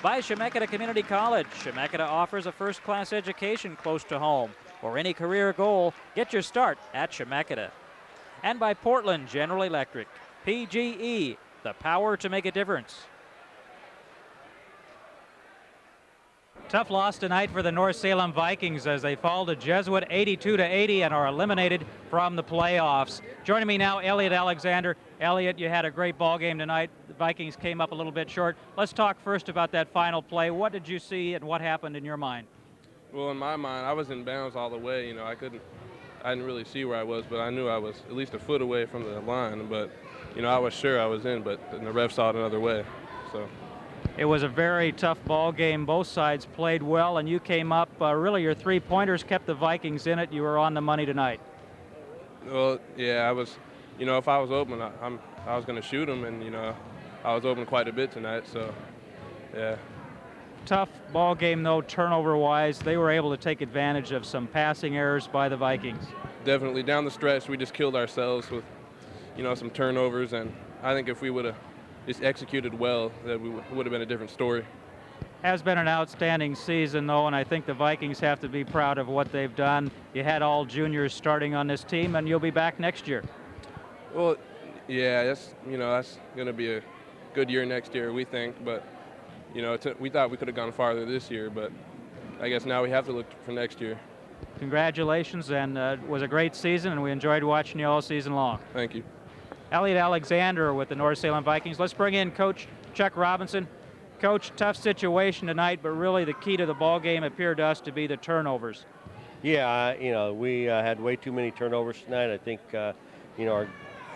By Chemeketa Community College. Chemeketa offers a first-class education close to home. For any career goal, get your start at Chemeketa. And by Portland General Electric. PGE, the power to make a difference. Tough loss tonight for the North Salem Vikings as they fall to Jesuit 82-80 and are eliminated from the playoffs. Joining me now, Elliot Alexander. Elliot, you had a great ball game tonight. The Vikings came up a little bit short. Let's talk first about that final play. What did you see and what happened in your mind? Well, in my mind, I was in bounds all the way. You know, I didn't really see where I was, but I knew I was at least a foot away from the line. But, you know, I was sure I was in, but the ref saw it another way. So. It was a very tough ball game. Both sides played well, and you came up. Really, your 3-pointers kept the Vikings in it. You were on the money tonight. Well, yeah, I was. You know, if I was open, I was going to shoot them, and you know, I was open quite a bit tonight. So, yeah. Tough ball game, though, turnover-wise. They were able to take advantage of some passing errors by the Vikings. Definitely down the stretch, we just killed ourselves with, you know, some turnovers, and I think if we would have just executed well, that would have been a different story. Has been an outstanding season, though, and I think the Vikings have to be proud of what they've done. You had all juniors starting on this team, and you'll be back next year. Well, yeah, that's going to be a good year next year, we think. But, you know, we thought we could have gone farther this year, but I guess now we have to look for next year. Congratulations, and it was a great season, and we enjoyed watching you all season long. Thank you. Elliot Alexander with the North Salem Vikings. Let's bring in Coach Chuck Robinson. Coach, tough situation tonight, but really the key to the ball game appeared to us to be the turnovers. Yeah, you know, we had way too many turnovers tonight. I think, you know,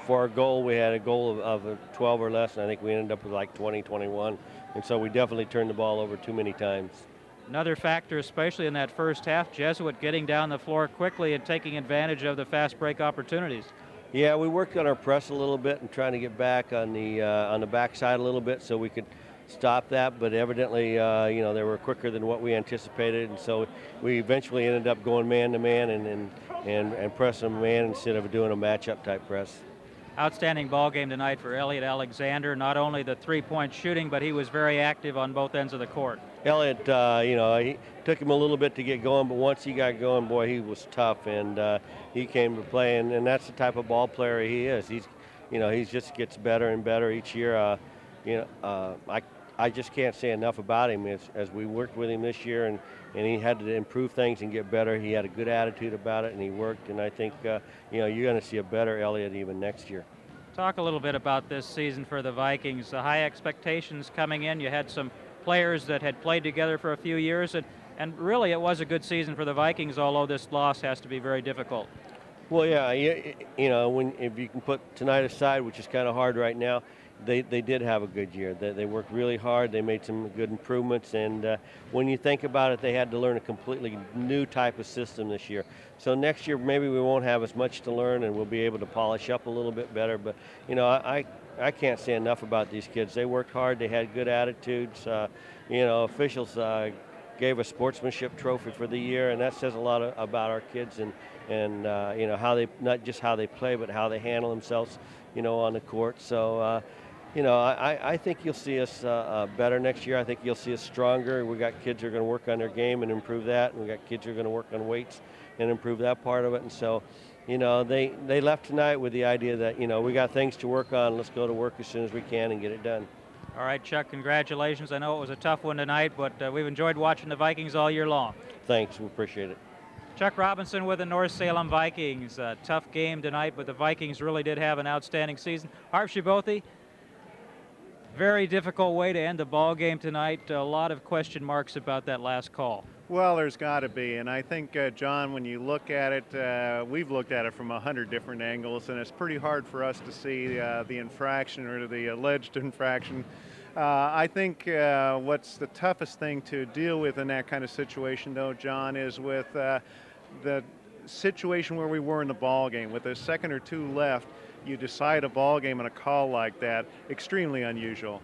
for our goal, we had a goal of 12 or less, and I think we ended up with like 20, 21. And so we definitely turned the ball over too many times. Another factor, especially in that first half, Jesuit getting down the floor quickly and taking advantage of the fast break opportunities. Yeah, we worked on our press a little bit and trying to get back on the backside a little bit so we could stop that. But evidently, you know, they were quicker than what we anticipated, and so we eventually ended up going man to man and pressing a man instead of doing a matchup type press. Outstanding ball game tonight for Elliot Alexander. Not only the 3-point shooting, but he was very active on both ends of the court. Elliot, you know, he took him a little bit to get going, but once he got going, boy, he was tough, and he came to play, and that's the type of ball player he is. He's, you know, he just gets better and better each year. You know, I just can't say enough about him. As we worked with him this year, and he had to improve things and get better. He had a good attitude about it, and he worked. And I think, you know, you're going to see a better Elliot even next year. Talk a little bit about this season for the Vikings. The high expectations coming in. You had some players that had played together for a few years, and really it was a good season for the Vikings, although this loss has to be very difficult. Well, yeah, you know, if you can put tonight aside, which is kind of hard right now, they did have a good year. They worked really hard. They made some good improvements, and when you think about it, they had to learn a completely new type of system this year. So next year, maybe we won't have as much to learn, and we'll be able to polish up a little bit better. But you know, I can't say enough about these kids. They worked hard. They had good attitudes. You know, officials gave a sportsmanship trophy for the year, and that says a lot about our kids and you know, how they, not just how they play, but how they handle themselves, you know, on the court. So, you know, I think you'll see us better next year. I think you'll see us stronger. We got kids who are going to work on their game and improve that, and we got kids who are going to work on weights and improve that part of it. And so, you know, they left tonight with the idea that, you know, we got things to work on. Let's go to work as soon as we can and get it done. All right, Chuck, congratulations. I know it was a tough one tonight, but we've enjoyed watching the Vikings all year long. Thanks, we appreciate it. Chuck Robinson with the North Salem Vikings. Tough game tonight, but the Vikings really did have an outstanding season. Harv Shibothi, very difficult way to end the ball game tonight. A lot of question marks about that last call. Well, there's got to be, and I think, John, when you look at it, we've looked at it from 100 different angles, and it's pretty hard for us to see the infraction or the alleged infraction. I think what's the toughest thing to deal with in that kind of situation, though, John, is with the situation where we were in the ball game. With a second or two left, you decide a ball game on a call like that. Extremely unusual.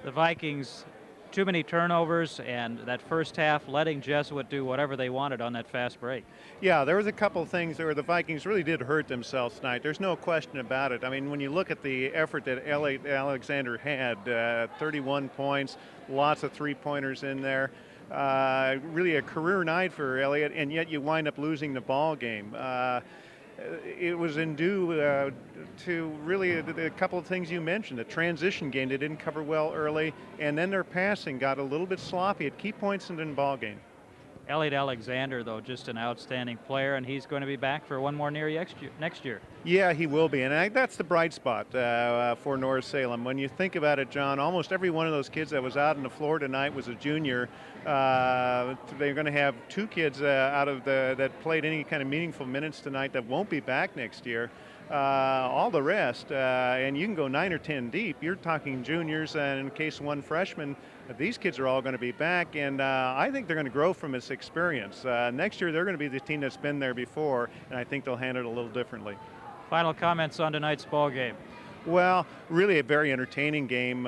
The Vikings, too many turnovers, and that first half letting Jesuit do whatever they wanted on that fast break. Yeah, there was a couple of things where the Vikings really did hurt themselves tonight. There's no question about it. I mean, when you look at the effort that Elliot Alexander had, 31 points, lots of three-pointers in there. Really a career night for Elliot, and yet you wind up losing the ball game. It was in due to really a couple of things you mentioned. The transition game they didn't cover well early, and then their passing got a little bit sloppy at key points in the ball game. Elliot Alexander, though, just an outstanding player, and he's going to be back for one more year next year. Yeah, he will be, and that's the bright spot for North Salem. When you think about it, John, almost every one of those kids that was out on the floor tonight was a junior. They're going to have two kids that played any kind of meaningful minutes tonight that won't be back next year. All the rest, and you can go 9 or 10 deep. You're talking juniors, and in case one freshman, these kids are all going to be back, and I think they're going to grow from this experience. Next year, they're going to be the team that's been there before, and I think they'll handle it a little differently. Final comments on tonight's ball game. Well, really a very entertaining game,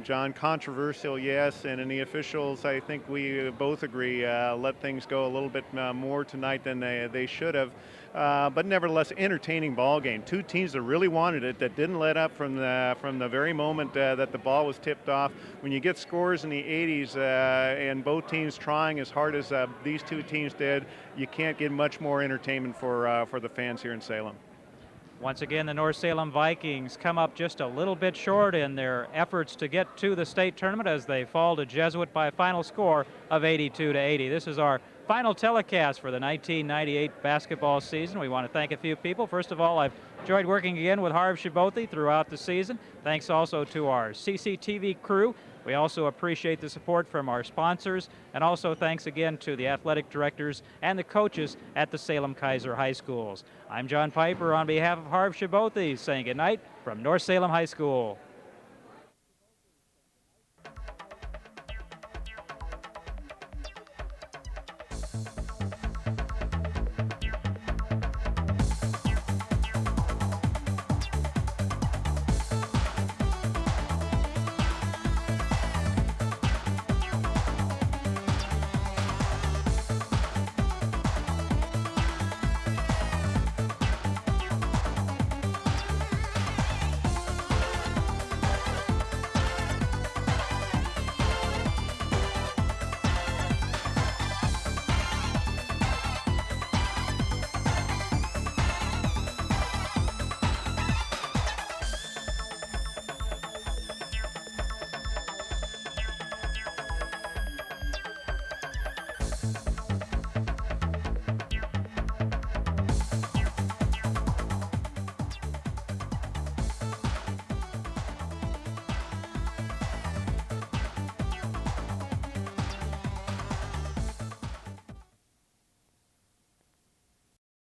John. Controversial, yes, and in the officials, I think we both agree, let things go a little bit more tonight than they should have. But nevertheless, entertaining ball game. Two teams that really wanted it, that didn't let up from the very moment that the ball was tipped off. When you get scores in the 80s and both teams trying as hard as these two teams did, you can't get much more entertainment for the fans here in Salem. Once again, the North Salem Vikings come up just a little bit short in their efforts to get to the state tournament as they fall to Jesuit by a final score of 82-80. This is our final telecast for the 1998 basketball season. We want to thank a few people. First of all, I've enjoyed working again with Harv Shibothi throughout the season. Thanks also to our CCTV crew. We also appreciate the support from our sponsors, and also thanks again to the athletic directors and the coaches at the Salem-Keizer High Schools. I'm John Piper on behalf of Harv Shibothi saying good night from North Salem High School.